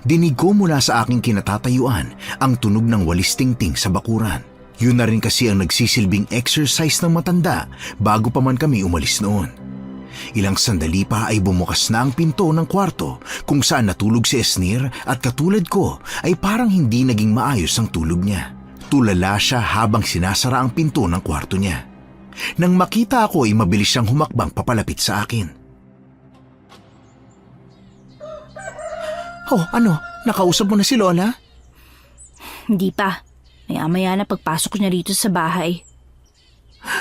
Dinig ko mula sa aking kinatatayuan ang tunog ng walis tingting sa bakuran. Yun na rin kasi ang nagsisilbing exercise ng matanda bago pa man kami umalis noon. Ilang sandali pa ay bumukas na ang pinto ng kwarto kung saan natulog si Esnir at katulad ko ay parang hindi naging maayos ang tulog niya. Tulala siya habang sinasara ang pinto ng kwarto niya. Nang makita ako ay mabilis siyang humakbang papalapit sa akin. Oh, ano? Nakausap mo na si Lola? Hindi pa. Maya-maya na pagpasok niya rito sa bahay.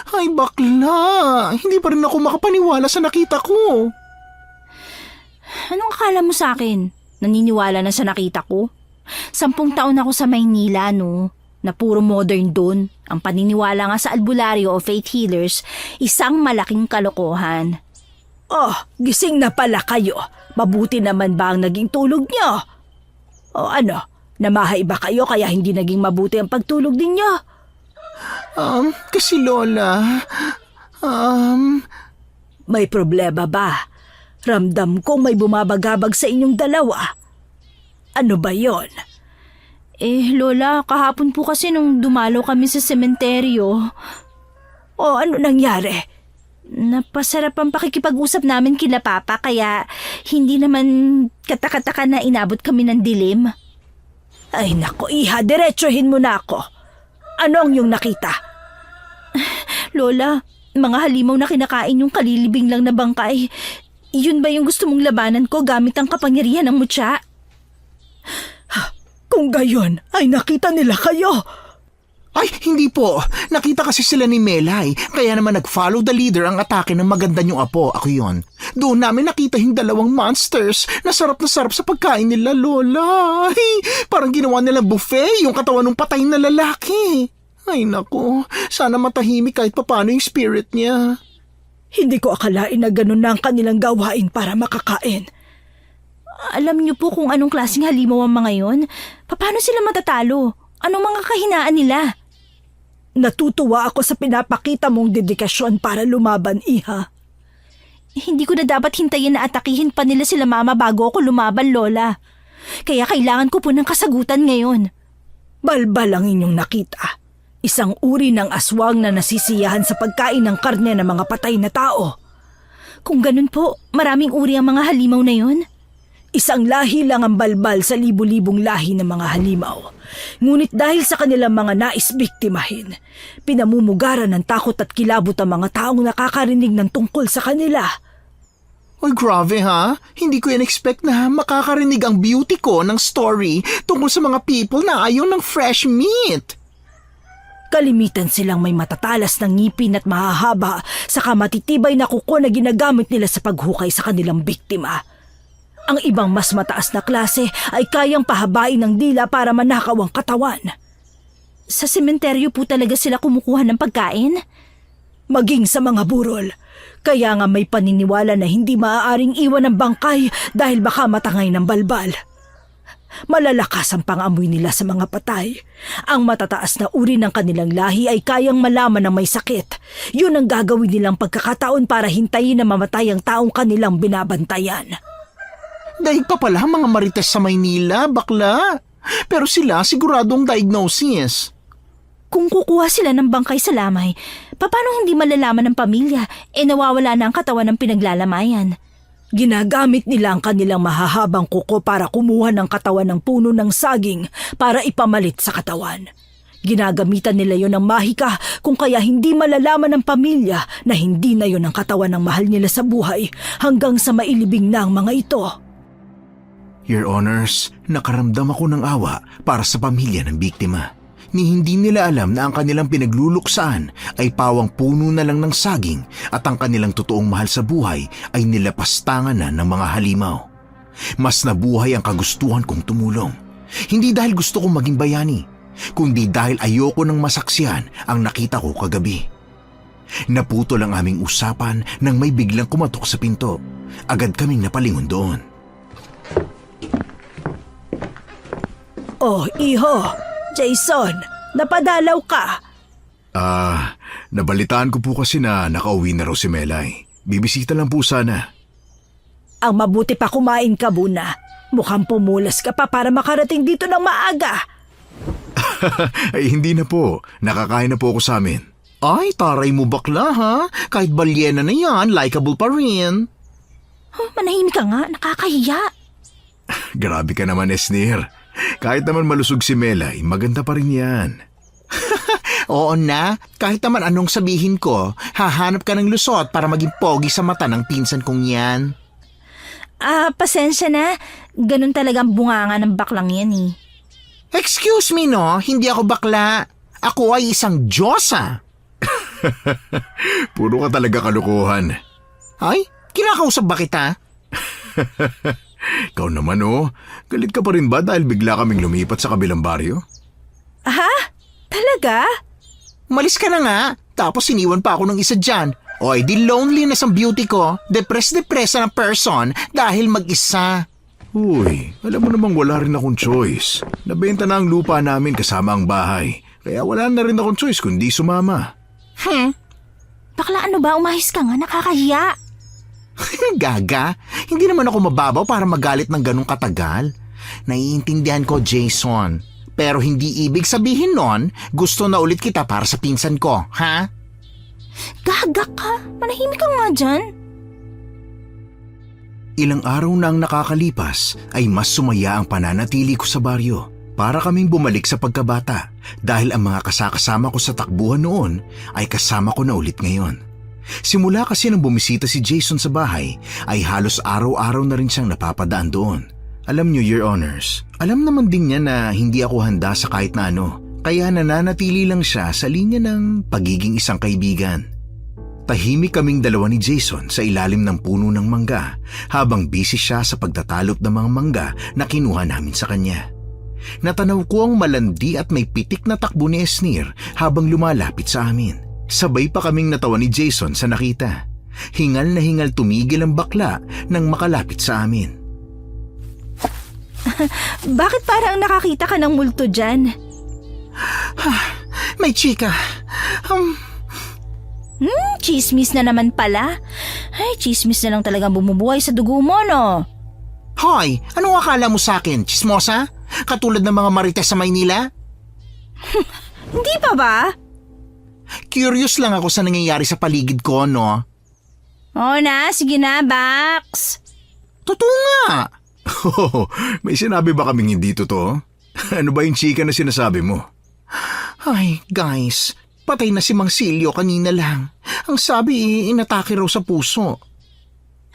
Ay bakla, hindi pa rin ako makapaniwala sa nakita ko. Anong akala mo sa akin? Naniniwala na sa nakita ko? 10 taon ako sa Maynila, no? Na puro modern doon. Ang paniniwala nga sa albularyo o faith healers, isang malaking kalokohan. Oh, gising na pala kayo. Mabuti naman ba ang naging tulog niyo? O ano, namahay ba kayo kaya hindi naging mabuti ang pagtulog ninyo? Kasi Lola, May problema ba? Ramdam kong may bumabagabag sa inyong dalawa. Ano ba yon? Lola, kahapon po kasi nung dumalo kami sa sementeryo, O ano nangyari? napasarap ang pakikipag-usap namin kila Papa kaya hindi naman katakataka na inabot kami ng dilim. Ay nako iha, diretsuhin mo na ako. Ano ang iyong nakita? Lola, mga halimaw na kinakain yung kalilibing lang na bangkay. Yun ba yung gusto mong labanan ko gamit ang kapangyarihan ng mutya? Kung gayon, ay nakita nila kayo. ay hindi po. Nakita kasi sila ni Melay, kaya naman nag-follow the leader ang atake ng maganda niyong apo. Ako yon. Doon namin nakita yung dalawang monsters na sarap sa pagkain nila, Lola. Ay, parang ginawa nilang buffet yung katawan ng patay na lalaki. Ay nako, sana matahimik kahit papano yung spirit niya. Hindi ko akalain na ganun na ang kanilang gawain para makakain. Alam niyo po kung anong klaseng halimaw ang mga yon? Paano sila matatalo? Anong mga kahinaan nila? Natutuwa ako sa pinapakita mong dedikasyon para lumaban, iha. Hindi ko na dapat hintayin na atakihin pa nila sila mama bago ako lumaban, Lola. Kaya kailangan ko po ng kasagutan ngayon. Balbal ang inyong nakita. Isang uri ng aswang na nasisiyahan sa pagkain ng karne ng mga patay na tao. Kung ganun po, maraming uri ang mga halimaw na yon. Isang lahi lang ang balbal sa libu-libong lahi ng mga halimaw. Ngunit dahil sa kanilang mga nais-biktimahin, pinamumugaran ng takot at kilabot ang mga taong nakakarinig ng tungkol sa kanila. Ay grabe ha, hindi ko in-expect na makakarinig ang beauty ko ng story tungkol sa mga people na ayaw ng fresh meat. Kalimitan silang may matatalas ng ngipin at mahahaba saka matitibay na kuko na ginagamit nila sa paghukay sa kanilang biktima. Ang ibang mas mataas na klase ay kayang pahabain ng dila para manakaw ang katawan. Sa sementeryo po talaga sila kumukuha ng pagkain? Maging sa mga burol. Kaya nga may paniniwala na hindi maaaring iwan ang bangkay dahil baka matangay ng balbal. Malalakas ang pangamoy nila sa mga patay. Ang matataas na uri ng kanilang lahi ay kayang malaman na may sakit. Yun ang gagawin nilang pagkakataon para hintayin na mamatay ang taong kanilang binabantayan. Daig pa pala mga marites sa Maynila, bakla. Pero sila siguradong diagnosis. Kung kukuha sila ng bangkay sa lamay, paano hindi malalaman ng pamilya nawawala na ang katawan ng pinaglalamayan? Ginagamit nila ang kanilang mahahabang kuko para kumuha ng katawan ng puno ng saging para ipamalit sa katawan. Ginagamitan nila yon ng mahika kung kaya hindi malalaman ng pamilya na hindi na yon ang katawan ng mahal nila sa buhay hanggang sa mailibing na ang mga ito. Your Honors, nakaramdam ako ng awa para sa pamilya ng biktima. Ni hindi nila alam na ang kanilang pinagluluksaan ay pawang puno na lang ng saging at ang kanilang totoong mahal sa buhay ay nilapastangan na ng mga halimaw. Mas nabuhay ang kagustuhan kong tumulong. Hindi dahil gusto kong maging bayani, kundi dahil ayoko nang masaksihan ang nakita ko kagabi. Naputol ang aming usapan nang may biglang kumatok sa pinto. Agad kaming napalingon doon. Oh, iho! Jason, napadalaw ka. Nabalitaan ko po kasi na nakauwi na raw si Melay. Bibisita lang po sana. Ang mabuti pa kumain ka muna. Mukhang pumulas ka pa para makarating dito ng maaga. Ay, hindi na po. Nakakain na po ako sa amin. Ay, taray mo bakla ha? Kahit balyena na yan, likeable pa rin. Manahimik ka nga, nakakahiya. Grabe ka naman, Esnir. Kahit naman malusog si Melay, maganda pa rin yan. Oo na, kahit naman anong sabihin ko, hahanap ka ng lusot para maging pogi sa mata ng pinsan kong yan. Pasensya na. Ganun talaga ang bunganga ng baklang yan eh. Excuse me no, hindi ako bakla. Ako ay isang diyosa. Puro ka talaga kalukuhan. Ay, kinakausap ba kita? Ikaw naman galit ka pa rin ba dahil bigla kaming lumipat sa kabilang baryo? Ha? Talaga? Malis ka na nga, tapos iniwan pa ako ng isa dyan. O di loneliness ang beauty ko, depressed na person dahil mag-isa. Uy, alam mo namang wala rin akong choice. Nabenta na ang lupa namin kasama ang bahay. Kaya wala na rin akong choice kundi sumama. Bakla ano ba, umahis ka nga, nakakahiya. Gaga, hindi naman ako mababaw para magalit ng ganong katagal. Naiintindihan ko, Jason. Pero hindi ibig sabihin nun, gusto na ulit kita para sa pinsan ko, ha? Gaga ka, manahimik ka nga dyan. Ilang araw na ang nakakalipas ay mas sumaya ang pananatili ko sa baryo. Para kaming bumalik sa pagkabata dahil ang mga kasakasama ko sa takbuhan noon ay kasama ko na ulit ngayon. Simula kasi nang bumisita si Jason sa bahay ay halos araw-araw na rin siyang napapadaan doon. Alam niyo, Your Honors, alam naman din niya na hindi ako handa sa kahit na ano, kaya nananatili lang siya sa linya ng pagiging isang kaibigan. Tahimik kaming dalawa ni Jason sa ilalim ng puno ng mangga habang busy siya sa pagtatalop ng mga mangga na kinuha namin sa kanya. Natanaw ko ang malandi at may pitik na takbo ni Esnir habang lumalapit sa amin. Sabay pa kaming natawa ni Jason sa nakita. Hingal na hingal tumigil ang bakla nang makalapit sa amin. Bakit parang nakakita ka ng multo dyan? May chika. Chismis na naman pala. Ay, chismis na lang talagang bumubuhay sa dugo mo, no? Hoy, anong akala mo sa akin, chismosa? Katulad ng mga marites sa Maynila? Hindi pa ba? Curious lang ako sa nangyayari sa paligid ko, no? Oo na, sige na, Bax. Totoo nga. May sinabi ba kaming hindi totoo? Ano ba yung chika na sinasabi mo? Ay, guys, patay na si Mang Silio kanina lang. Ang sabi, inatake raw sa puso.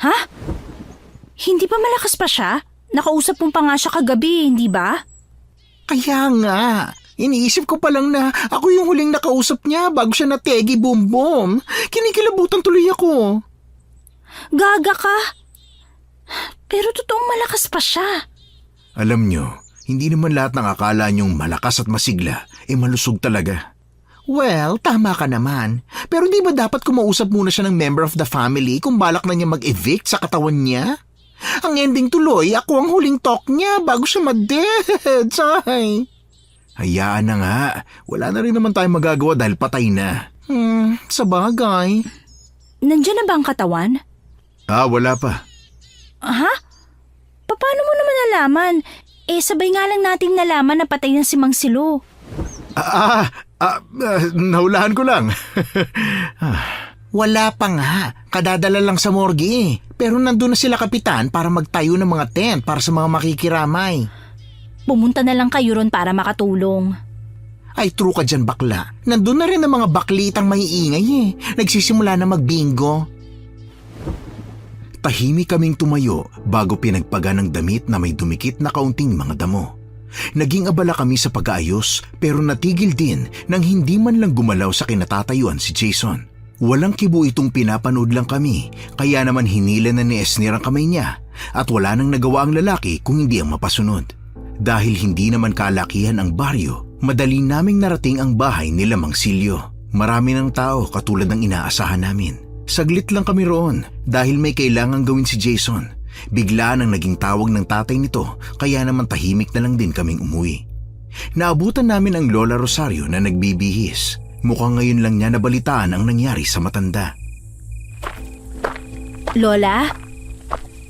Ha? Hindi ba malakas pa siya? Nakausap mo pa nga siya kagabi, hindi ba? Kaya nga, iniisip ko pa lang na ako yung huling nakausap niya bago siya nategi boom-boom. Kinikilabutan tuloy ako. Gaga ka. Pero totoong malakas pa siya. Alam nyo, hindi naman lahat ng akala nyong malakas at masigla malusog talaga. Well, tama ka naman. Pero di ba dapat kumausap muna siya ng member of the family kung balak na niya mag-evict sa katawan niya? Ang ending tuloy, ako ang huling talk niya bago siya mag-dead. Say. Hayaan na nga, wala na rin naman tayong magagawa dahil patay na. Sa bagay. Nandiyan na ba ang katawan? Wala pa. Ha? Paano mo naman nalaman? Sabay nga lang nating nalaman na patay na si Mang Silo. Nahulaan ko lang. Wala pa nga. Kadadala lang sa morgue eh. Pero nandun na sila kapitan para magtayo ng mga tent para sa mga makikiramay. Pumunta na lang kayo ron para makatulong. Ay, true ka dyan, bakla. Nandun na rin ang mga baklitang maiingay eh. Nagsisimula na magbingo. Tahimik kaming tumayo bago pinagpaga ng damit na may dumikit na kaunting mga damo. Naging abala kami sa pag-aayos pero natigil din nang hindi man lang gumalaw sa kinatatayuan si Jason. Walang kibo itong pinapanood lang kami kaya naman hinila na ni Esnir ang kamay niya at wala nang nagawa ang lalaki kung hindi ang mapasunod. Dahil hindi naman kalakihan ang baryo, madali naming narating ang bahay nila Mang Silyo. Marami ng tao katulad ng inaasahan namin. Saglit lang kami roon dahil may kailangang gawin si Jason. Bigla nang naging tawag ng tatay nito kaya naman tahimik na lang din kaming umuwi. Naabutan namin ang Lola Rosario na nagbibihis. Mukhang ngayon lang niya nabalitaan ang nangyari sa matanda. Lola,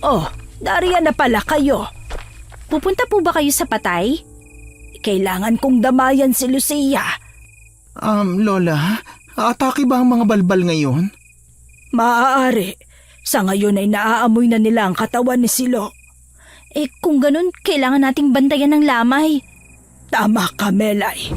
Oh, dariyan na pala kayo. pupunta po ba kayo sa patay? Kailangan kong damayan si Lucia. Lola, atake ba ang mga balbal ngayon? Maaari. Sa ngayon ay naaamoy na nila ang katawan ni Silo. Kung ganun, kailangan nating bantayan ng lamay. Tama ka, Melay.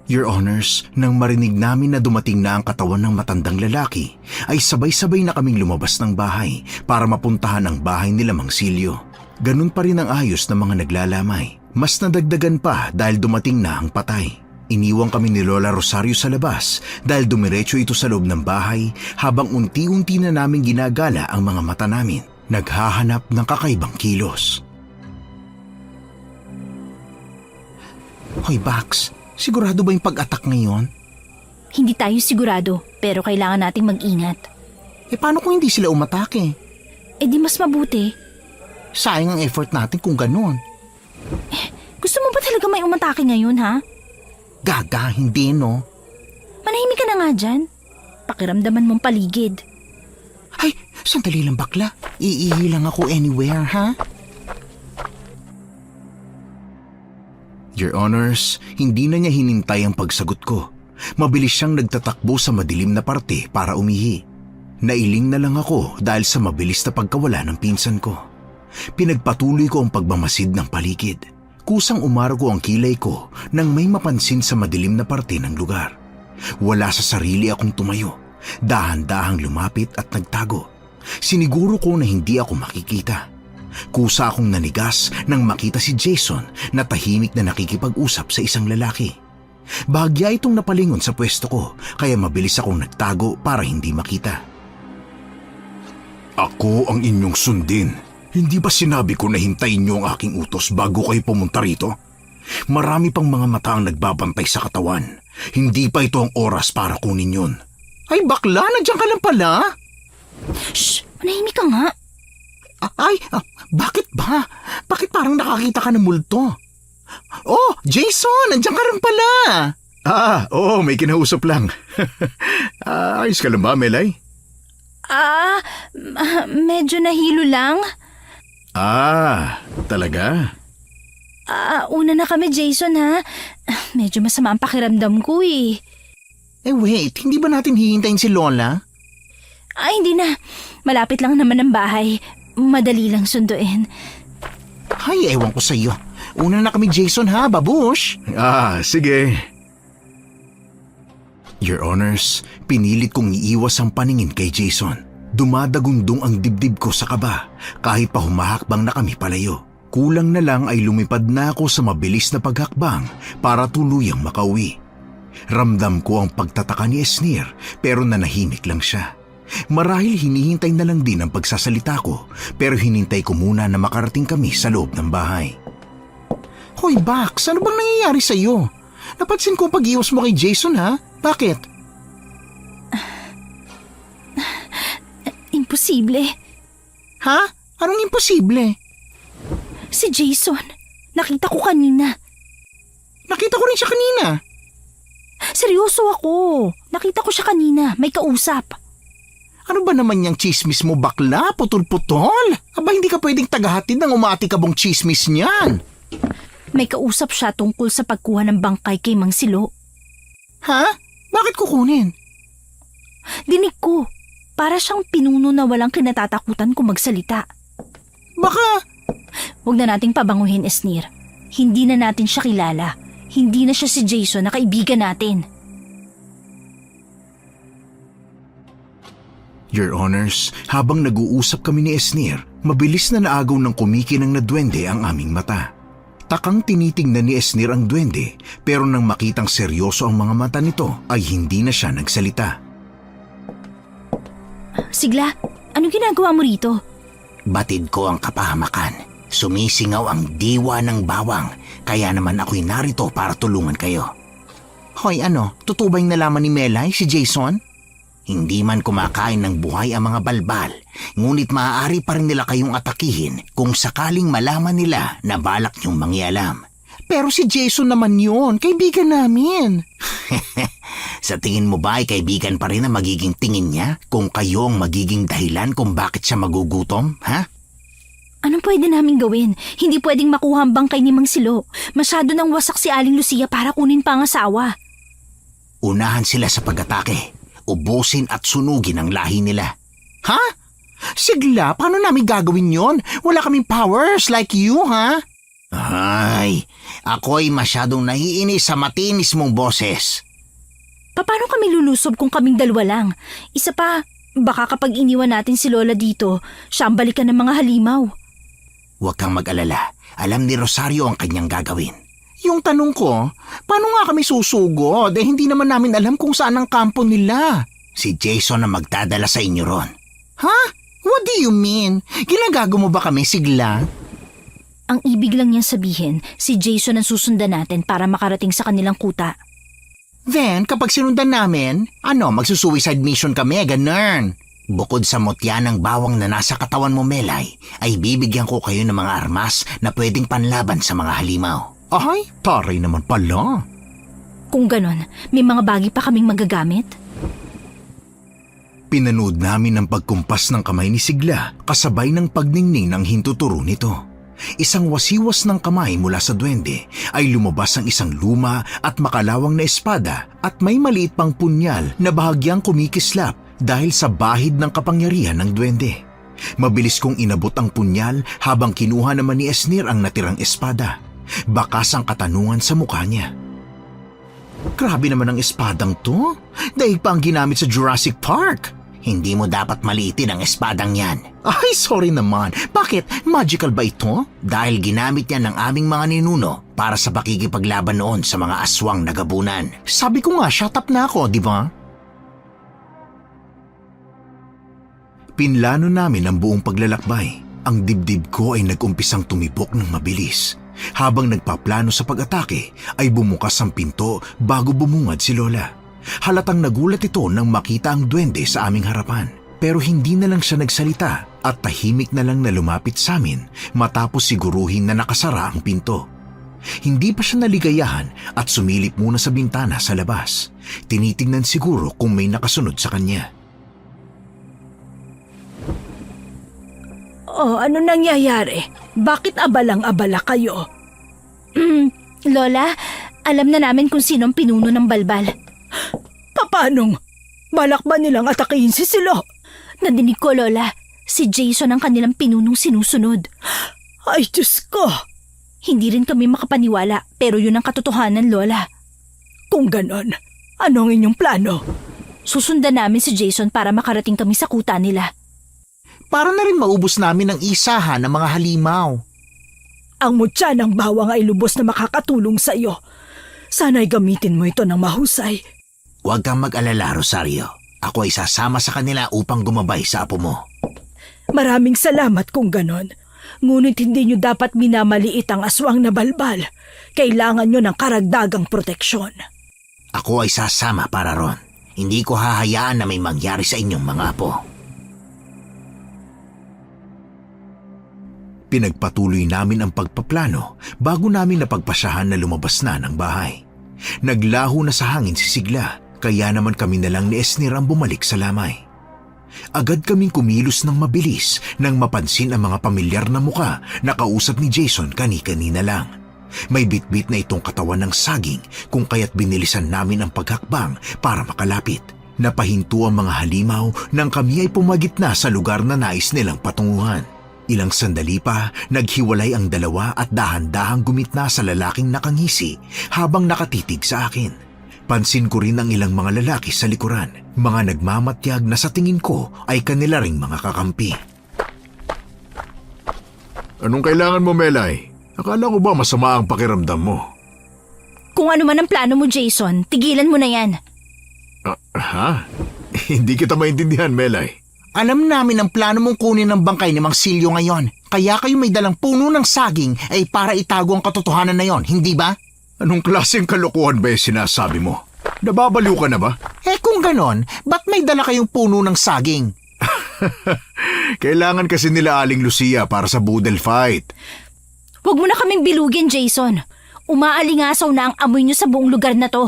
Your Honors, nang marinig namin na dumating na ang katawan ng matandang lalaki, ay sabay-sabay na kaming lumabas ng bahay para mapuntahan ang bahay nila Mang Silyo. Ganun pa rin ang ayos ng mga naglalamay. Mas nadagdagan pa dahil dumating na ang patay. Iniwang kami ni Lola Rosario sa labas dahil dumiretso ito sa loob ng bahay habang unti-unti na namin ginagala ang mga mata namin, naghahanap ng kakaibang kilos. Hoy, Bax, sigurado ba yung pag-attack ngayon? Hindi tayo sigurado, pero kailangan nating mag-ingat. Paano kung hindi sila umatake? Di mas mabuti. Sayang ang effort natin kung ganun. Gusto mo ba talaga may umatake ngayon, ha? Gaga, hindi no? Manahimik ka na nga dyan. Pakiramdaman mong paligid. Ay, sandali lang bakla. Iihi lang ako anywhere, ha? Your Honors, hindi na niya hinintay ang pagsagot ko. Mabilis siyang nagtatakbo sa madilim na parte para umihi. Nailing na lang ako dahil sa mabilis na pagkawala ng pinsan ko. Pinagpatuloy ko ang pagmamasid ng paligid. Kusang umarago ang kilay ko nang may mapansin sa madilim na parte ng lugar. Wala sa sarili akong tumayo. Dahan-dahang lumapit at nagtago. Siniguro ko na hindi ako makikita. Kusa akong nanigas nang makita si Jason na tahimik na nakikipag-usap sa isang lalaki. Bahagya itong napalingon sa pwesto ko kaya mabilis akong nagtago para hindi makita. Ako ang inyong sundin. Hindi ba sinabi ko na hintayin niyo ang aking utos bago kayo pumunta rito? Marami pang mga mata ang nagbabantay sa katawan. Hindi pa ito ang oras para kunin yun. Ay, bakla, nandiyan ka lang pala. Shh! Manahimik ka nga. Bakit ba? Bakit parang nakakita ka ng multo? Oh, Jason, nandiyan ka rin pala. Oo, may kinausap lang. Ayos ka lang ba, Melay? Medyo nahilo lang. Talaga? Una na kami, Jason, ha? Medyo masama ang pakiramdam ko, eh. Wait, hindi ba natin hihintayin si Lola? Hindi na. Malapit lang naman ang bahay. Madali lang sunduin. Ay, ewan ko sa'yo. Una na kami, Jason, ha, babush? Sige. Your Honors, pinilit kong iiwas ang paningin kay Jason. Dumadagundong ang dibdib ko sa kaba kahit pa humahakbang na kami palayo. Kulang na lang ay lumipad na ako sa mabilis na paghakbang para tuluyang makauwi. Ramdam ko ang pagtataka ni Esnir pero nanahimik lang siya. Marahil hinihintay na lang din ang pagsasalita ko, pero hinintay ko muna na makarating kami sa loob ng bahay. Hoy Bax, ano bang nangyayari sa'yo? Napansin ko pag-iwas mo kay Jason ha? Bakit? Imposible. Ha? Anong imposible? Si Jason, nakita ko kanina. Nakita ko rin siya kanina. Seryoso ako. Nakita ko siya kanina. May kausap. Ano ba naman yung chismis mo bakla? Putol-putol? Aba hindi ka pwedeng tagahatid ng umaatikabong chismis niyan. May kausap siya tungkol sa pagkuha ng bangkay kay Mang Silo. Ha? Bakit kukunin? Dinig ko. Para siyang pinuno na walang kinatatakutan kung magsalita. Baka... Huwag na nating pabanguhin, Esnir. Hindi na natin siya kilala. Hindi na siya si Jason na kaibigan natin. Your Honors, habang nag-uusap kami ni Esnir, mabilis na naagaw ng kumikinang na duwende ang aming mata. Takang tinitingnan ni Esnir ang duwende, pero nang makitang seryoso ang mga mata nito ay hindi na siya nagsalita. Sigla, anong ginagawa mo rito? Batid ko ang kapahamakan. Sumisingaw ang diwa ng bawang, kaya naman ako'y narito para tulungan kayo. Hoy ano, totoo ba yung nalaman ni Melay, si Jason? Hindi man kumakain ng buhay ang mga balbal, ngunit maaari pa rin nila kayong atakihin kung sakaling malaman nila na balak niyong mangyalam. Pero si Jason naman yun, kaibigan namin. Sa tingin mo ba ay kaibigan pa rin ang magiging tingin niya kung kayo ang magiging dahilan kung bakit siya magugutom, ha? Anong pwede namin gawin? Hindi pwedeng makuha ang bangkay ni Mang Silo. Masyado nang wasak si Aling Lucia para kunin pa ang asawa. Unahan sila sa pag-atake. Ubusin at sunugin ang lahi nila. Ha? Sigla, paano namin gagawin yon? Wala kaming powers like you, ha? Ay, ako'y masyadong naiinis sa matinis mong boses. Paano kami lulusob kung kaming dalawa lang? Isa pa, baka kapag iniwan natin si Lola dito, siya ang balikan ng mga halimaw. Huwag kang mag-alala. Alam ni Rosario ang kanyang gagawin. Yung tanong ko, paano nga kami susugod? Hindi naman namin alam kung saan ang kampo nila. Si Jason ang magdadala sa inyo ron. Ha? What do you mean? Ginagago mo ba kami, Sigla? Ang ibig lang niyang sabihin, si Jason ang susundan natin para makarating sa kanilang kuta. Then, kapag sinundan namin, magsusuicide mission kami, ganun. Bukod sa mutya ng bawang na nasa katawan mo, Melay, ay bibigyan ko kayo ng mga armas na pwedeng panlaban sa mga halimaw. Ay, taray naman pala. Kung ganon, may mga bagay pa kaming magagamit? Pinanood namin ang pagkumpas ng kamay ni Sigla kasabay ng pagningning ng hintuturo nito. Isang wasiwas ng kamay mula sa duwende ay lumabas ang isang luma at makalawang na espada at may maliit pang punyal na bahagyang kumikislap dahil sa bahid ng kapangyarihan ng duwende. Mabilis kong inabot ang punyal habang kinuha naman ni Esnir ang natirang espada. Bakas ang katanungan sa mukha niya. Grabe naman ang espadang to. Daig pa ang ginamit sa Jurassic Park. Hindi mo dapat maliitin ang espadang yan. Ay, sorry naman. Bakit? Magical ba ito? Dahil ginamit yan ng aming mga ninuno para sa pakikipaglaban noon sa mga aswang nagabunan. Sabi ko nga, shut up na ako, di ba? Pinlano namin ang buong paglalakbay. Ang dibdib ko ay nag-umpisang tumibok ng mabilis. Habang nagpaplano sa pag-atake, ay bumukas ang pinto bago bumungad si Lola. Halatang nagulat ito nang makita ang duwende sa aming harapan. Pero hindi na lang siya nagsalita at tahimik na lang na lumapit sa amin matapos siguruhin na nakasara ang pinto. Hindi pa siya naligayahan at sumilip muna sa bintana sa labas. Tinitingnan siguro kung may nakasunod sa kanya. Oh, ano nangyayari? Bakit abalang-abala kayo? Lola, alam na namin kung sinong pinuno ng balbal. Papanong? Balak ba nilang atakihin si Silo? Nadinig ko, Lola. Si Jason ang kanilang pinunong sinusunod. Ay, Diyos ko! Hindi rin kami makapaniwala, pero yun ang katotohanan, Lola. Kung ganon, anong inyong plano? Susundan namin si Jason para makarating kami sa kuta nila. Para na rin maubos namin ang isahan ng mga halimaw. Ang mutya ng bawang ay lubos na makakatulong sa iyo. Sana'y gamitin mo ito ng mahusay. Huwag kang mag-alala, Rosario. Ako ay sasama sa kanila upang gumabay sa apo mo. Maraming salamat kung ganon. Ngunit hindi nyo dapat minamaliit ang aswang na balbal. Kailangan nyo ng karagdagang proteksyon. Ako ay sasama para ron. Hindi ko hahayaan na may mangyari sa inyong mga apo. Pinagpatuloy namin ang pagpaplano bago namin napagpasyahan na lumabas na ng bahay. Naglaho na sa hangin si Sigla, kaya naman kami na lang ni Esnir ang bumalik sa lamay. Agad kaming kumilos ng mabilis nang mapansin ang mga pamilyar na muka na kausap ni Jason kani-kanina lang. May bitbit na itong katawan ng saging kung kaya't binilisan namin ang paghakbang para makalapit. Napahinto ang mga halimaw nang kami ay pumagitna sa lugar na nais nilang patunguhan. Ilang sandali pa, naghiwalay ang dalawa at dahan-dahang gumitna sa lalaking nakangisi habang nakatitig sa akin. Pansin ko rin ang ilang mga lalaki sa likuran, mga nagmamatyag na sa tingin ko ay kanila ring mga kakampi. Anong kailangan mo, Melay? Akala ko ba masama ang pakiramdam mo? Kung ano man ang plano mo, Jason, tigilan mo na yan. Ha? Hindi kita maintindihan, Melay. Alam namin ang plano mong kunin ng bangkay ni Mang Silyo ngayon. Kaya kayo may dalang puno ng saging ay para itago ang katotohanan na yon, hindi ba? Anong klaseng kalokohan ba yung sinasabi mo? Nababaliw ka na ba? Kung ganon, ba't may dala kayong puno ng saging? Kailangan kasi nila Aling Lucia para sa boodle fight. Huwag mo na kaming bilugin, Jason. Umaalingasaw na ang amoy niyo sa buong lugar na to.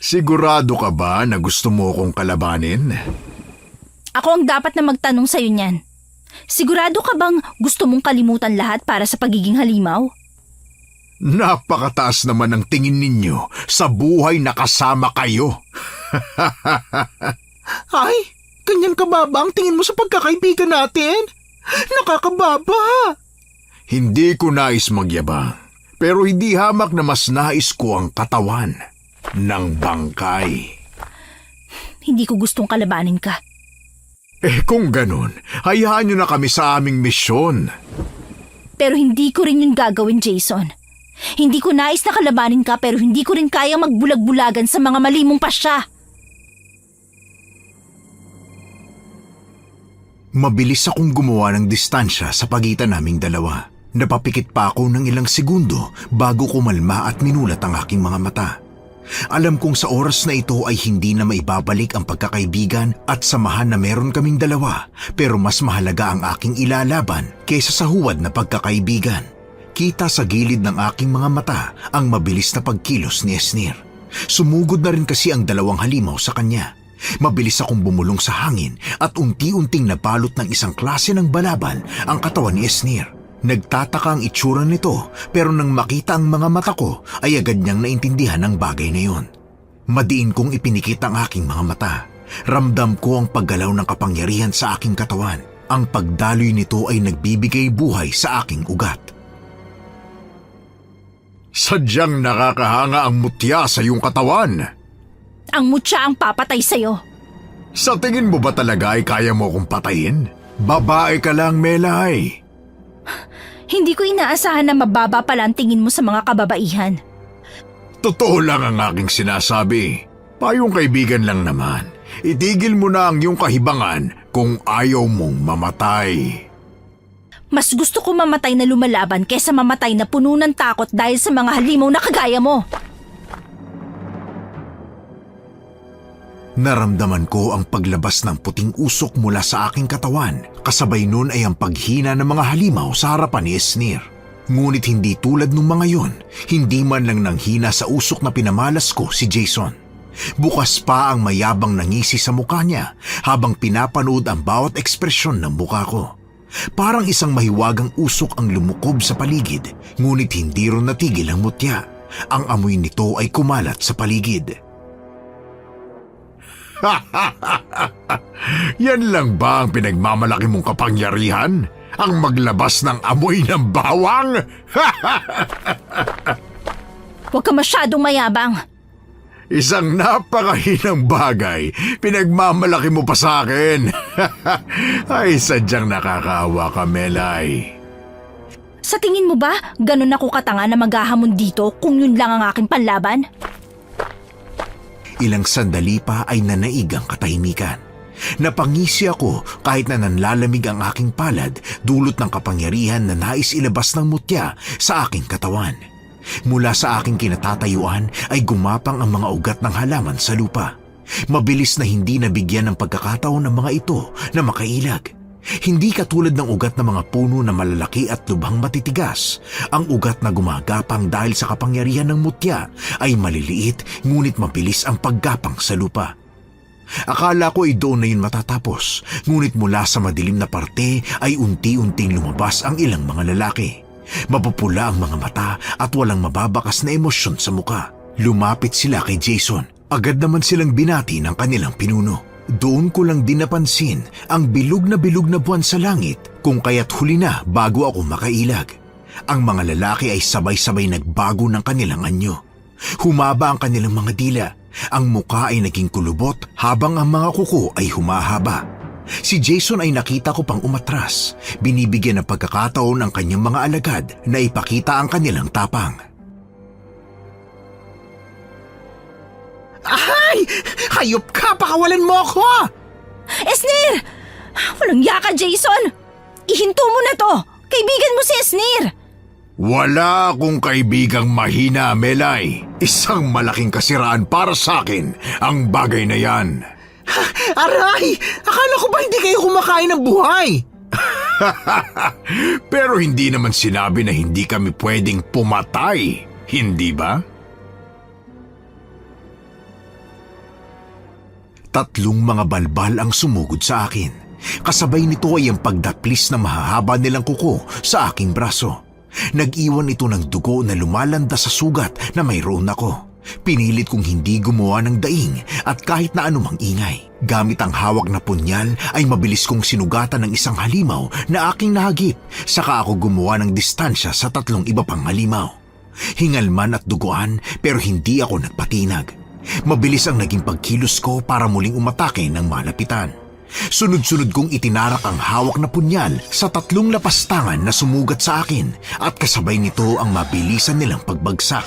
Sigurado ka ba na gusto mo kong kalabanin? Ako ang dapat na magtanong sa'yo niyan. Sigurado ka bang gusto mong kalimutan lahat para sa pagiging halimaw? Napakataas naman ang tingin ninyo sa buhay na kasama kayo. Ay, ganyan kababa ang tingin mo sa pagkakaibigan natin? Nakakababa! Hindi ko nais magyabang, pero hindi hamak na mas nais ko ang katawan ng bangkay. Hindi ko gustong kalabanin ka. Kung ganun, hayaan nyo na kami sa aming misyon. Pero hindi ko rin yun gagawin, Jason. Hindi ko nais na kalabanin ka pero hindi ko rin kayang magbulag-bulagan sa mga mali mong pasya. Mabilis akong gumawa ng distansya sa pagitan naming dalawa. Napapikit pa ako ng ilang segundo bago kumalma at minulat ang aking mga mata. Alam kong sa oras na ito ay hindi na maibabalik ang pagkakaibigan at samahan na meron kaming dalawa, pero mas mahalaga ang aking ilalaban kaysa sa huwad na pagkakaibigan. Kita sa gilid ng aking mga mata ang mabilis na pagkilos ni Esnir. Sumugod na rin kasi ang dalawang halimaw sa kanya. Mabilis akong bumulong sa hangin at unti-unting nabalot ng isang klase ng balabal ang katawan ni Esnir. Nagtataka ang itsura nito pero nang makita ang mga mata ko ay agad niyang naintindihan ang bagay na yon. Madiin kong ipinikit ang aking mga mata. Ramdam ko ang paggalaw ng kapangyarihan sa aking katawan. Ang pagdaloy nito ay nagbibigay buhay sa aking ugat. Sadyang nakakahanga ang mutya sa iyong katawan. Ang mutya ang papatay sa'yo. Sa tingin mo ba talaga ay kaya mo akong patayin? Babae ka lang, Melay. Hindi ko inaasahan na mababa pala ang tingin mo sa mga kababaihan. Totoo lang ang aking sinasabi. Payong kaibigan lang naman. Itigil mo na ang iyong kahibangan kung ayaw mong mamatay. Mas gusto ko mamatay na lumalaban kaysa mamatay na puno ng takot dahil sa mga halimaw na kagaya mo. Naramdaman ko ang paglabas ng puting usok mula sa aking katawan. Kasabay nun ay ang paghina ng mga halimaw sa harapan ni Esnir. Ngunit hindi tulad ng mga yon, hindi man lang nanghina sa usok na pinamalas ko si Jason. Bukas pa ang mayabang na ngisi sa mukha niya habang pinapanood ang bawat ekspresyon ng mukha ko. Parang isang mahiwagang usok ang lumukob sa paligid, ngunit hindi ron natigil ang mutya. Ang amoy nito ay kumalat sa paligid. Yan lang ba ang pinagmamalaki mong kapangyarihan? Ang maglabas ng amoy ng bawang? Huwag ka masyadong mayabang. Isang napakahinang bagay, pinagmamalaki mo pa sa akin. Ay, sadyang nakakaawa ka, Melay. Sa tingin mo ba, ganun ako katanga na maghahamon dito kung yun lang ang aking panlaban? Ilang sandali pa ay nanaig ang katahimikan. Napangisi ako kahit na nanlalamig ang aking palad dulot ng kapangyarihan na nais ilabas ng mutya sa aking katawan. Mula sa aking kinatatayuan ay gumapang ang mga ugat ng halaman sa lupa. Mabilis na hindi nabigyan ng pagkakataon ng mga ito na makailag. Hindi katulad ng ugat ng mga puno na malalaki at lubhang matitigas. Ang ugat na gumagapang dahil sa kapangyarihan ng mutya ay maliliit ngunit mabilis ang paggapang sa lupa. Akala ko ay doon na yun matatapos, ngunit mula sa madilim na parte ay unti-unting lumabas ang ilang mga lalaki. Mapupula ang mga mata at walang mababakas na emosyon sa muka. Lumapit sila kay Jason. Agad naman silang binati ng kanilang pinuno. Doon ko lang din napansin ang bilog na buwan sa langit kung kaya't huli na bago ako makailag. Ang mga lalaki ay sabay-sabay nagbago ng kanilang anyo. Humaba ang kanilang mga dila. Ang muka ay naging kulubot habang ang mga kuko ay humahaba. Si Jason ay nakita ko pang umatras. Binibigyan ng pagkakataon ang kanyang mga alagad na ipakita ang kanilang tapang. Ay! Hayop ka! Pakawalan mo ako! Esnir! Walang yaka, Jason! Ihinto mo na to! Kaibigan mo si Esnir! Wala akong kaibigang mahina, Melay. Isang malaking kasiraan para sa akin ang bagay na yan. Aray! Akala ko ba hindi kayo kumakain ng buhay? Pero hindi naman sinabi na hindi kami pwedeng pumatay, hindi ba? 3 mga balbal ang sumugod sa akin. Kasabay nito ay ang pagdaplis na mahahaba nilang kuko sa aking braso. Nag-iwan ito ng dugo na lumalanda sa sugat na mayroon ako. Pinilit kong hindi gumawa ng daing at kahit na anumang ingay. Gamit ang hawak na punyal ay mabilis kong sinugatan ng isang halimaw na aking nahagip. Saka ako gumawa ng distansya sa 3 iba pang halimaw. Hingal man at duguan pero hindi ako nagpatinag. Mabilis ang naging pagkilos ko para muling umatake ng malapitan. Sunod-sunod kong itinarak ang hawak na punyal sa 3 lapastangan na sumugat sa akin at kasabay nito ang mabilisan nilang pagbagsak.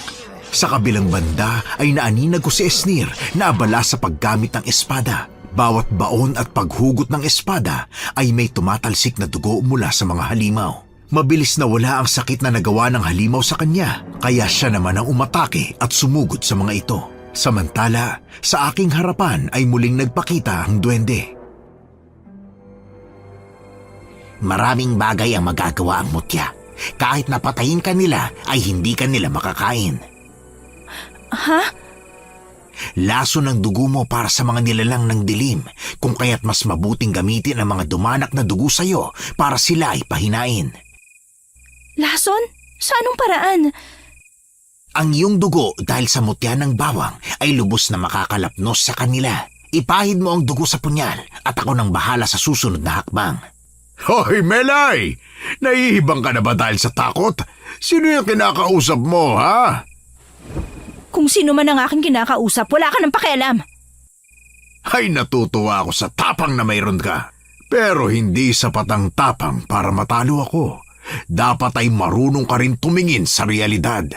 Sa kabilang banda ay naaninag ko si Esnir na abala sa paggamit ng espada. Bawat baon at paghugot ng espada ay may tumatalsik na dugo mula sa mga halimaw. Mabilis na wala ang sakit na nagawa ng halimaw sa kanya, kaya siya naman ang umatake at sumugod sa mga ito. Samantala, sa aking harapan ay muling nagpakita ang duwende. Maraming bagay ang magagawa ang mutya. Kahit napatayin ka nila ay hindi ka nila makakain. Ha? Laso ng dugo mo para sa mga nilalang ng dilim, kung kaya't mas mabuting gamitin ang mga dumanak na dugo sa'yo para sila ay pahinain. Lason? Sa anong paraan? Ang iyong dugo dahil sa mutya ng bawang ay lubos na makakalapnos sa kanila. Ipahid mo ang dugo sa punyal at ako nang bahala sa susunod na hakbang. Hoy, Melay! Nahihibang ka na ba dahil sa takot? Sino yung kinakausap mo, ha? Kung sino man ang aking kinakausap, wala ka ng pakialam. Ay, natutuwa ako sa tapang na mayroon ka. Pero hindi sapat ang tapang para matalo ako. Dapat ay marunong ka rin tumingin sa realidad.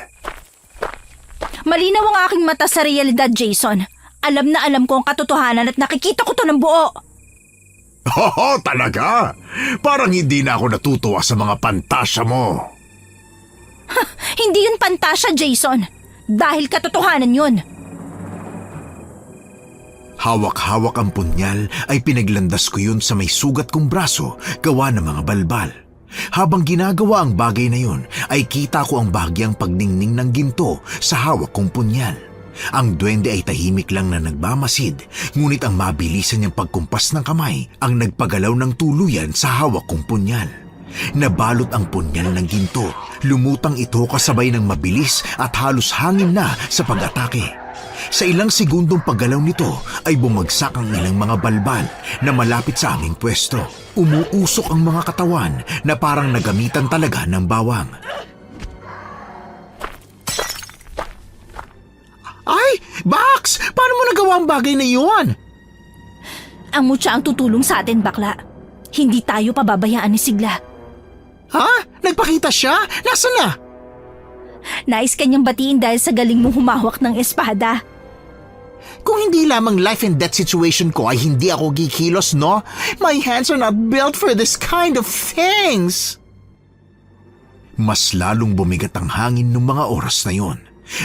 Malinaw ang aking mata sa realidad, Jason. Alam na alam ko ang katotohanan at nakikita ko to ng buo. Oo, talaga? Parang hindi na ako natutuwa sa mga pantasya mo. Hindi yun pantasya, Jason. Dahil katotohanan yun. Hawak-hawak ang punyal ay pinaglandas ko yun sa may sugat kong braso gawa ng mga balbal. Habang ginagawa ang bagay na yun, ay kita ko ang bahagyang pagningning ng ginto sa hawak kong punyal. Ang duwende ay tahimik lang na nagmamasid, ngunit ang mabilisan niyang pagkumpas ng kamay ang nagpagalaw ng tuluyan sa hawak kong punyal. Nabalot ang punyal ng ginto, lumutang ito kasabay ng mabilis at halos hangin na sa pag-atake. Sa ilang segundong paggalaw nito ay bumagsak ang ilang mga balbal na malapit sa aming pwesto. Umuusok ang mga katawan na parang nagamitan talaga ng bawang. Ay! Bax! Paano mo nagawa ang bagay na iyon? Ang mutya ang tutulong sa atin, bakla. Hindi tayo pababayaan ni Sigla. Ha? Nagpakita siya? Nasaan na? Nais kanyang batiin dahil sa galing mong humawak ng espada. Kung hindi lamang life and death situation ko ay hindi ako gikilos, no? My hands are not built for this kind of things. Mas lalong bumigat ang hangin nung mga oras na yon.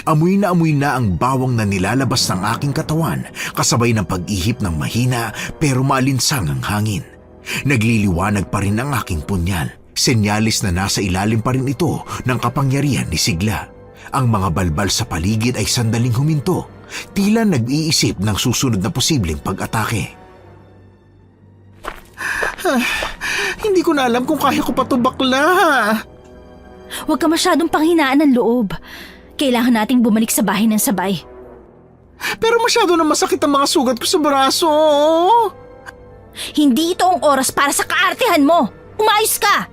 Amoy na ang bawang na nilalabas ng aking katawan kasabay ng pag-ihip ng mahina pero maalinsang ang hangin. Nagliliwanag pa rin ang aking punyal. Senyalis na nasa ilalim pa rin ito ng kapangyarihan ni Sigla. Ang mga balbal sa paligid ay sandaling huminto. Tila nag-iisip ng susunod na posibleng pag-atake. Hindi ko na alam kung kaya ko pa to, bakla. Huwag ka masyadong panghinaan ng loob. Kailangan nating bumalik sa bahay ng sabay. Pero masyado na masakit ang mga sugat ko sa braso. Hindi ito ang oras para sa kaartehan mo. Umayos ka!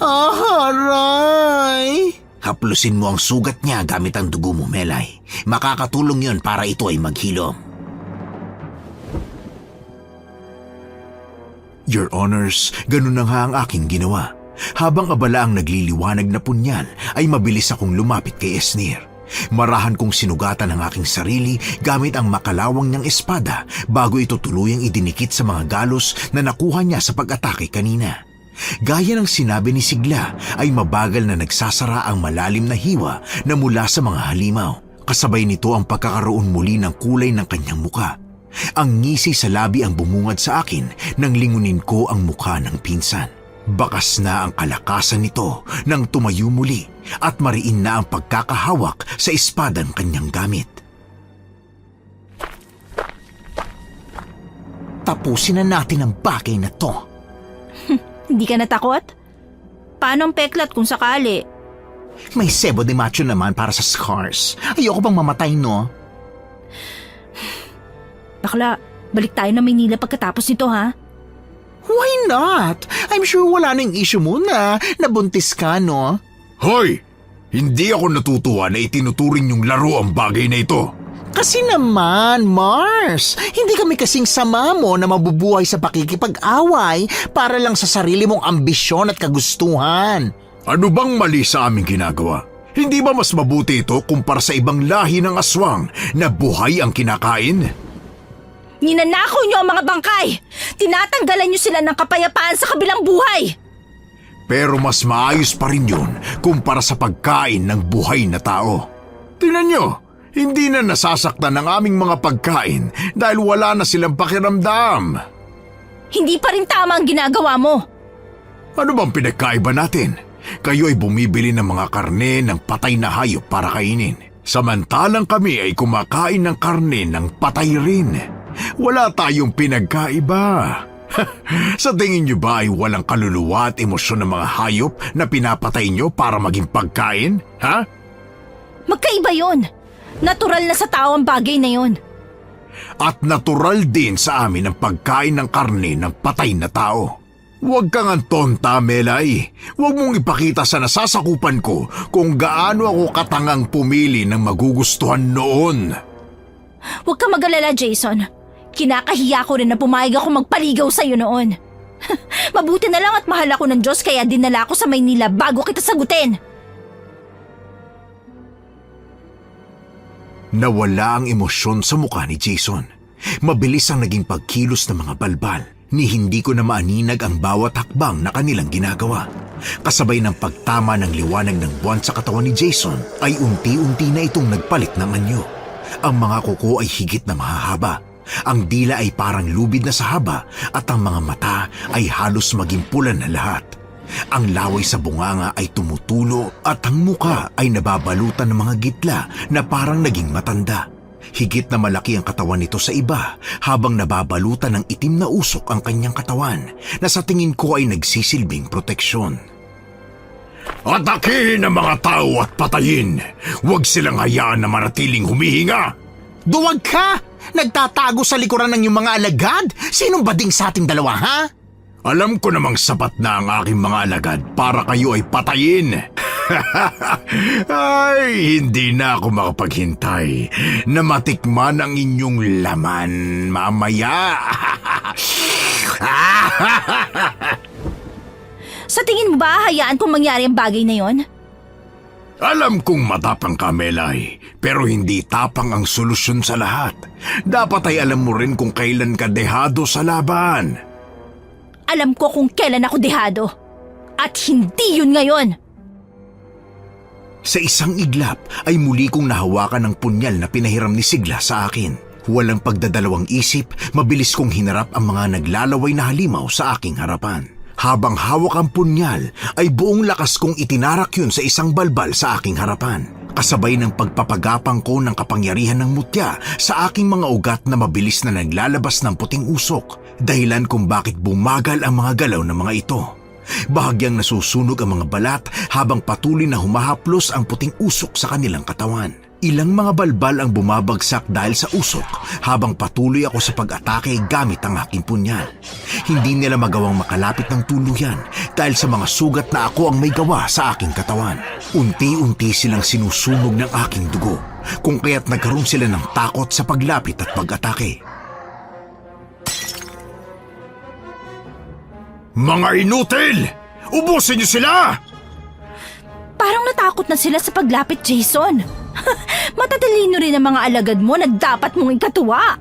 Aray! Haplusin mo ang sugat niya gamit ang dugo mo, Melay. Makakatulong yon para ito ay maghilom. Your Honors, ganun na nga ang aking ginawa. Habang abala ang nagliliwanag na punyal, ay mabilis akong lumapit kay Esnir. Marahan kong sinugatan ang aking sarili gamit ang makalawang niyang espada bago ito tuluyang idinikit sa mga galos na nakuha niya sa pag-atake kanina. Gaya ng sinabi ni Sigla ay mabagal na nagsasara ang malalim na hiwa na mula sa mga halimaw. Kasabay nito ang pagkakaroon muli ng kulay ng kanyang muka. Ang ngisi sa labi ang bumungad sa akin nang lingunin ko ang mukha ng pinsan. Bakas na ang kalakasan nito nang tumayo muli at mariin na ang pagkakahawak sa espadang kanyang gamit. Tapusin na natin ang bagay na to. Hindi ka natakot? Paano ang peklat kung sakali? May sebo de macho naman para sa scars. Ayoko bang mamatay, no? Bakla, balik tayo na Maynila pagkatapos nito, ha? Why not? I'm sure wala nang issue mo na nabuntis ka, no? Hoy! Hindi ako natutuwa na itinuturing yung laro ang bagay na ito. Kasi naman, Mars, hindi kami kasing sama mo na mabubuhay sa pakikipag-away para lang sa sarili mong ambisyon at kagustuhan. Ano bang mali sa aming ginagawa? Hindi ba mas mabuti ito kumpara sa ibang lahi ng aswang na buhay ang kinakain? Ninanakaw niyo ang mga bangkay! Tinatanggalan niyo sila ng kapayapaan sa kabilang buhay! Pero mas maayos pa rin yun kumpara sa pagkain ng buhay na tao. Tingnan nyo, hindi na nasasaktan ang aming mga pagkain dahil wala na silang pakiramdam. Hindi pa rin tama ang ginagawa mo! Ano bang pinagkaiba natin? Kayo ay bumibili ng mga karne ng patay na hayop para kainin. Samantalang kami ay kumakain ng karne ng patay rin. Wala tayong pinagkaiba. Sa tingin niyo ba ay walang kaluluwa at emosyon ng mga hayop na pinapatay niyo para maging pagkain? Ha? Magkaiba yon. Natural na sa tao ang bagay na yon. At natural din sa amin ang pagkain ng karne ng patay na tao. Huwag kang antonta, Melay. Huwag mong ipakita sa nasasakupan ko kung gaano ako katangang pumili ng magugustuhan noon. Huwag ka mag-alala, Jason. Kinakahiya ko rin na pumayag ako magpaligaw sa'yo noon. Mabuti na lang at mahal ako ng Diyos kaya dinala ako sa Maynila bago kita sagutin. Nawala ang emosyon sa mukha ni Jason. Mabilis ang naging pagkilos ng mga balbal. Ni hindi ko na maaninag ang bawat hakbang na kanilang ginagawa. Kasabay ng pagtama ng liwanag ng buwan sa katawan ni Jason ay unti-unti na itong nagpalit ng anyo. Ang mga kuko ay higit na mahahaba. Ang dila ay parang lubid na sa haba at ang mga mata ay halos maging pula na lahat. Ang laway sa bunganga ay tumutulo at ang muka ay nababalutan ng mga gitla na parang naging matanda. Higit na malaki ang katawan nito sa iba habang nababalutan ng itim na usok ang kanyang katawan na sa tingin ko ay nagsisilbing proteksyon. Atakihin ang mga tao at patayin! Huwag silang hayaan na manatiling humihinga! Duwag ka! Nagtatago sa likuran ng iyong mga alagad? Sinong bading sa ating dalawa, ha? Alam ko namang sapat na ang aking mga alagad para kayo ay patayin. Ay, hindi na ako makapaghintay na matikman ang inyong laman mamaya. Sa tingin mo ba hayaan kung mangyari ang bagay na yon? Alam kong matapang ka, Melay, pero hindi tapang ang solusyon sa lahat. Dapat ay alam mo rin kung kailan ka dehado sa laban. Alam ko kung kailan ako dehado. At hindi yun ngayon. Sa isang iglap ay muli kong nahawakan ng punyal na pinahiram ni Sigla sa akin. Walang pagdadalawang isip, mabilis kong hinarap ang mga naglalaway na halimaw sa aking harapan. Habang hawak ang punyal, ay buong lakas kong itinarak yun sa isang balbal sa aking harapan. Kasabay ng pagpapagapang ko ng kapangyarihan ng mutya sa aking mga ugat na mabilis na naglalabas ng puting usok. Dahilan kung bakit bumagal ang mga galaw ng mga ito. Bahagyang nasusunog ang mga balat habang patuloy na humahaplos ang puting usok sa kanilang katawan. Ilang mga balbal ang bumabagsak dahil sa usok habang patuloy ako sa pag-atake gamit ang aking punyal. Hindi nila magawang makalapit ng tuluyan dahil sa mga sugat na ako ang may gawa sa aking katawan. Unti-unti silang sinusunog ng aking dugo, kung kaya't nagkaroon sila ng takot sa paglapit at pag-atake. Mga inutil! Ubusin niyo sila! Parang natakot na sila sa paglapit, Jason. Matatalino rin ang mga alagad mo na dapat mong ikatuwa.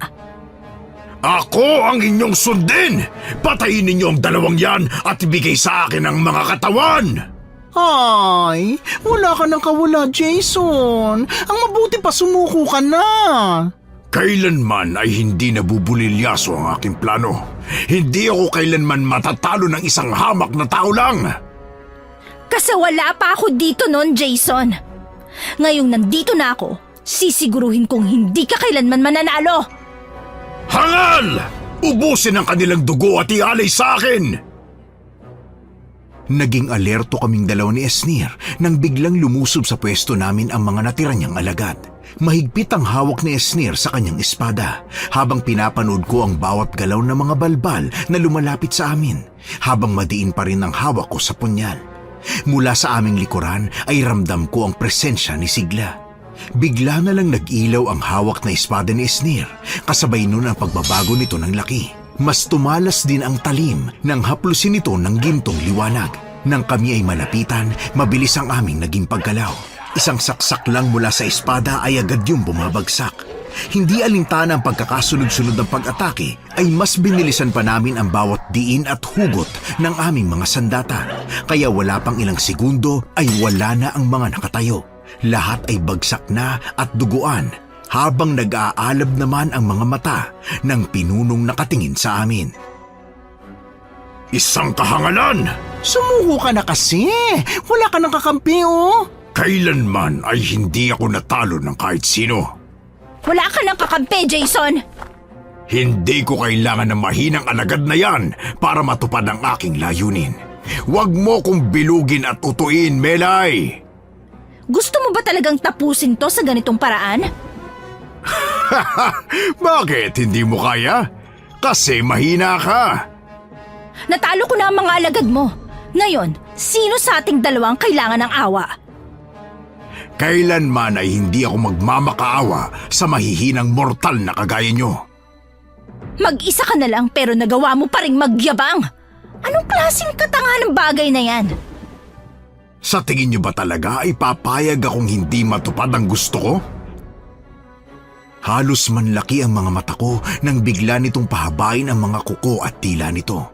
Ako ang inyong sundin! Patayin ninyo ang dalawang yan at ibigay sa akin ang mga katawan! Ay, wala ka nang kawala, Jason. Ang mabuti pa sumuko ka na. Kailanman ay hindi nabubulilyaso ang aking plano. Hindi ako kailanman matatalo ng isang hamak na tao lang. Kasi wala pa ako dito noon, Jason. Ngayong nandito na ako, sisiguruhin kong hindi ka kailanman mananalo. Hangal! Ubusin ang kanilang dugo at ialay sa akin! Naging alerto kaming dalaw ni Esnir nang biglang lumusob sa pwesto namin ang mga natira niyang alagad. Mahigpit ang hawak ni Esnir sa kanyang espada habang pinapanood ko ang bawat galaw ng mga balbal na lumalapit sa amin habang madiin pa rin ang hawak ko sa punyal. Mula sa aming likuran ay ramdam ko ang presensya ni Sigla. Bigla na lang nag-ilaw ang hawak na espada ni Esnir, kasabay nun ang pagbabago nito ng laki. Mas tumalas din ang talim nang haplusin ito ng gintong liwanag. Nang kami ay malapitan, mabilis ang aming naging paggalaw. Isang saksak lang mula sa espada ay agad yung bumabagsak. Hindi alintana ang pagkakasunod-sunod ng pag-atake ay mas binilisan pa namin ang bawat diin at hugot ng aming mga sandata. Kaya wala pang ilang segundo ay wala na ang mga nakatayo. Lahat ay bagsak na at duguan habang nag-aalab naman ang mga mata ng pinunong nakatingin sa amin. Isang kahangalan! Sumuko ka na kasi. Wala ka nang kakampi, oh. Kailanman ay hindi ako natalo ng kahit sino. Wala ka ng kakampi, Jason. Hindi ko kailangan ng mahinang alagad na yan para matupad ang aking layunin. Huwag mo kong bilugin at utuin, Melay! Gusto mo ba talagang tapusin to sa ganitong paraan? Bakit hindi mo kaya? Kasi mahina ka. Natalo ko na ang mga alagad mo. Ngayon, sino sa ating dalawang kailangan ng awa? Kailanman ay hindi ako magmamakaawa sa mahihinang mortal na kagaya nyo. Mag-isa ka na lang pero nagawa mo pa ring magyabang. Anong klaseng katangahan ng bagay na yan? Sa tingin nyo ba talaga ay papayag akong hindi matupad ang gusto ko? Halos manlaki ang mga mata ko nang bigla nitong pahabain ang mga kuko at tila nito.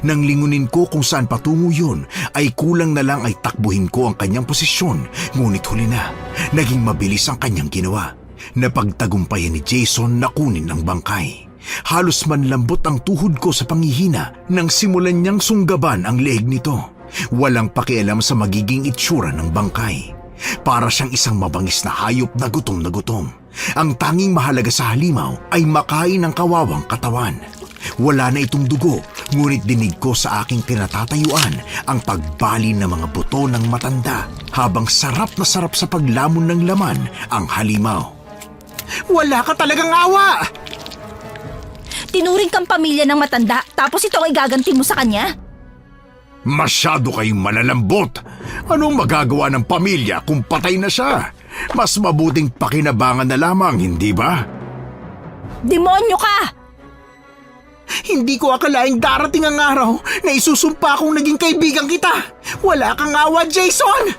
Nang lingunin ko kung saan patungo yun, ay kulang na lang ay takbuhin ko ang kanyang posisyon, ngunit huli na, naging mabilis ang kanyang ginawa. Napagtagumpayan ni Jason na kunin ang bangkay. Halos manlambot ang tuhod ko sa panghihina nang simulan niyang sunggaban ang leeg nito. Walang pakialam sa magiging itsura ng bangkay. Para siyang isang mabangis na hayop na gutom na gutom. Ang tanging mahalaga sa halimaw ay makain ng kawawang katawan. Wala na itong dugo, ngunit dinig ko sa aking kinatatayuan ang pagbali ng mga buto ng matanda habang sarap na sarap sa paglamon ng laman ang halimaw. Wala ka talagang awa! Tinuring kang pamilya ng matanda tapos ito ay gaganti mo sa kanya? Masyado kayong malalambot. Anong magagawa ng pamilya kung patay na siya? Mas mabuting pakinabangan na lamang, hindi ba? Demonyo ka! Hindi ko akalaing darating ang araw na isusumpa kong naging kaibigan kita. Wala kang awa, Jason!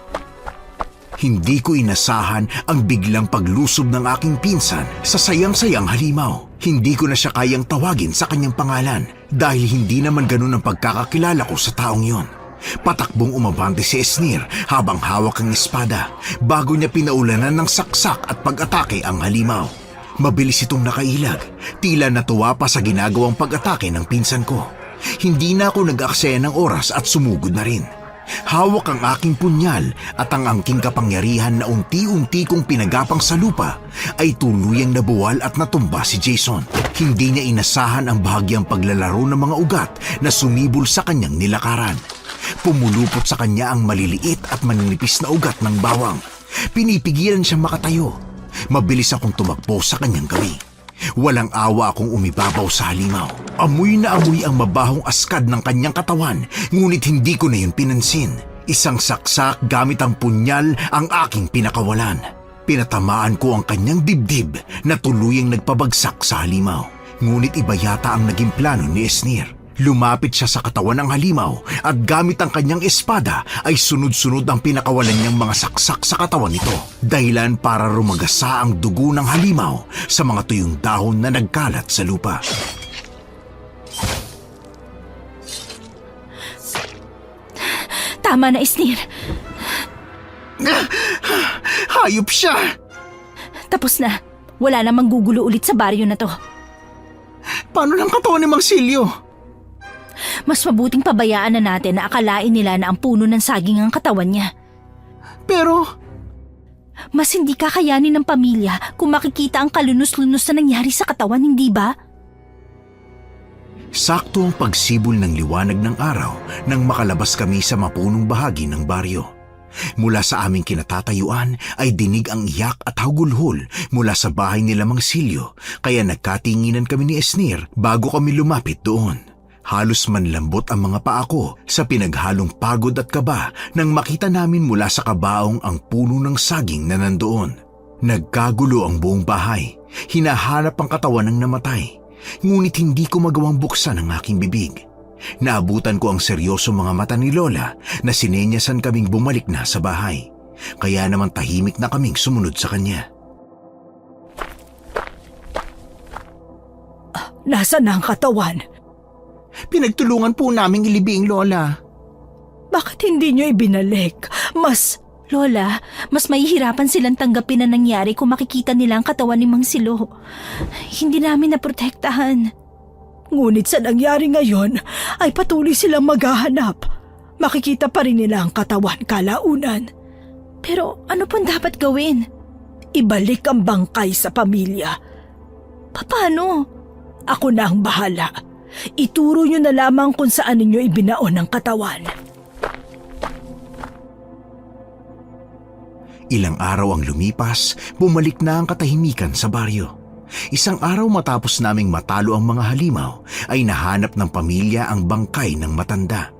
Hindi ko inasahan ang biglang paglusob ng aking pinsan sa sayang-sayang halimaw. Hindi ko na siya kayang tawagin sa kanyang pangalan dahil hindi naman ganun ang pagkakakilala ko sa taong yon. Patakbong umabante si Esnir habang hawak ang espada bago niya pinaulanan ng saksak at pag-atake ang halimaw. Mabilis itong nakailag, tila natuwa pa sa ginagawang pag-atake ng pinsan ko. Hindi na ako nag-aksaya ng oras at sumugod na rin. Hawak ang aking punyal at ang angking kapangyarihan na unti-unti kong pinagapang sa lupa ay tuluyang nabuwal at natumba si Jason. Hindi niya inasahan ang bahagyang paglalaro ng mga ugat na sumibol sa kanyang nilakaran. Pumulupot sa kanya ang maliliit at maninipis na ugat ng bawang. Pinipigilan siyang makatayo. Mabilis akong tumakbo sa kanyang gawi. Walang awa akong umibabaw sa halimaw. Amoy na amoy ang mabahong askad ng kanyang katawan, ngunit hindi ko na yun pinansin. Isang saksak gamit ang punyal ang aking pinakawalan. Pinatamaan ko ang kanyang dibdib na tuluyang nagpabagsak sa halimaw. Ngunit iba yata ang naging plano ni Esnir. Lumapit siya sa katawan ng halimaw at gamit ang kanyang espada ay sunod-sunod ang pinakawalan niyang mga saksak sa katawan nito. Dahilan para rumagasa ang dugo ng halimaw sa mga tuyong dahon na nagkalat sa lupa. Tama na, Esnir. Hayop siya! Tapos na. Wala namang gugulo ulit sa baryo na to. Paano ng katawan ni Mang Silio? Mas mabuting pabayaan na natin na akalain nila na ang puno ng saging ang katawan niya. Pero Mas hindi kakayanin ng pamilya kung makikita ang kalunos-lunos na nangyari sa katawan, hindi ba? sakto ang pagsibol ng liwanag ng araw nang makalabas kami sa mapunong bahagi ng baryo. Mula sa aming kinatatayuan ay dinig ang iyak at hagulhol mula sa bahay nila Mang Silio, kaya nagkatinginan kami ni Esnir bago kami lumapit doon. Halos manlambot ang mga paa ko sa pinaghalong pagod at kaba nang makita namin mula sa kabaong ang puno ng saging na nandoon. Nagkagulo ang buong bahay. Hinahanap ang katawan ng namatay. Ngunit hindi ko magawang buksan ang aking bibig. Naabutan ko ang seryoso mga mata ni Lola na sinenyasan kaming bumalik na sa bahay. Kaya naman tahimik na kaming sumunod sa kanya. Nasaan na ang katawan? Pinagtulungan po naming ilibing, Lola. Bakit hindi niyo ibinalik? Lola, mas mahihirapan silang tanggapin na nangyari kung makikita nila ang katawan ni Mang Silo. Hindi namin naprotektahan. Ngunit sa nangyari ngayon ay patuloy silang maghahanap. Makikita pa rin nila ang katawan kalaunan. Pero ano pong dapat gawin? Ibalik ang bangkay sa pamilya. Paano? Ako na ang bahala. Ituro niyo na lamang kung saan ninyo ibinaon ang katawan. Ilang araw ang lumipas, bumalik na ang katahimikan sa baryo. Isang araw matapos naming matalo ang mga halimaw, ay nahanap ng pamilya ang bangkay ng matanda.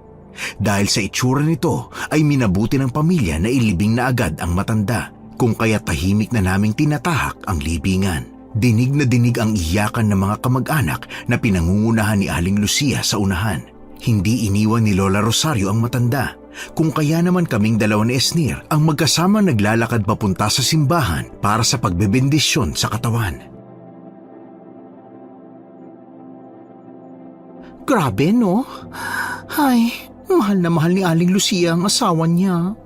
Dahil sa itsura nito, ay minabuti ng pamilya na ilibing na agad ang matanda, kung kaya tahimik na naming tinatahak ang libingan. Dinig na dinig ang iyakan ng mga kamag-anak na pinangungunahan ni Aling Lucia sa unahan. Hindi iniwan ni Lola Rosario ang matanda, kung kaya naman kaming dalawa ni Esnir ang magkasama naglalakad papunta sa simbahan para sa pagbebendisyon sa katawan. Grabe, no? Ay, mahal na mahal ni Aling Lucia ang asawa niya.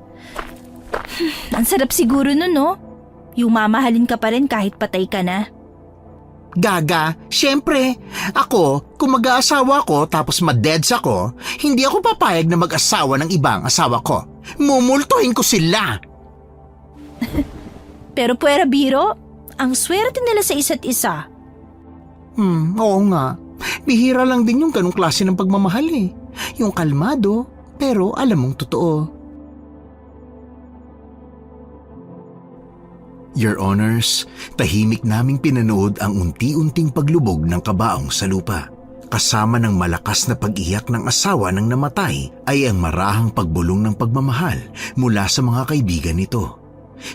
Ang sarap siguro nun, no? Yung mamahalin ka pa rin kahit patay ka na. Gaga, syempre, ako, kung mag-aasawa ko tapos madeds ako, hindi ako papayag na mag-asawa ng ibang asawa ko. Mumultuhin ko sila. Pero puwera biro, ang swerte nila sa isa't isa. Oo nga. Bihira lang din yung ganong klase ng pagmamahal eh. Yung kalmado, pero alam mong totoo. Your Honors, tahimik naming pinanood ang unti-unting paglubog ng kabaong sa lupa. Kasama ng malakas na pag-iyak ng asawa ng namatay ay ang marahang pagbulong ng pagmamahal mula sa mga kaibigan nito.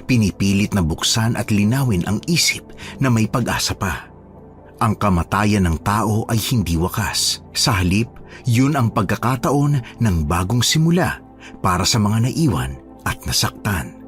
Pinipilit na buksan at linawin ang isip na may pag-asa pa. Ang kamatayan ng tao ay hindi wakas. Sa halip, yun ang pagkakataon ng bagong simula para sa mga naiwan at nasaktan.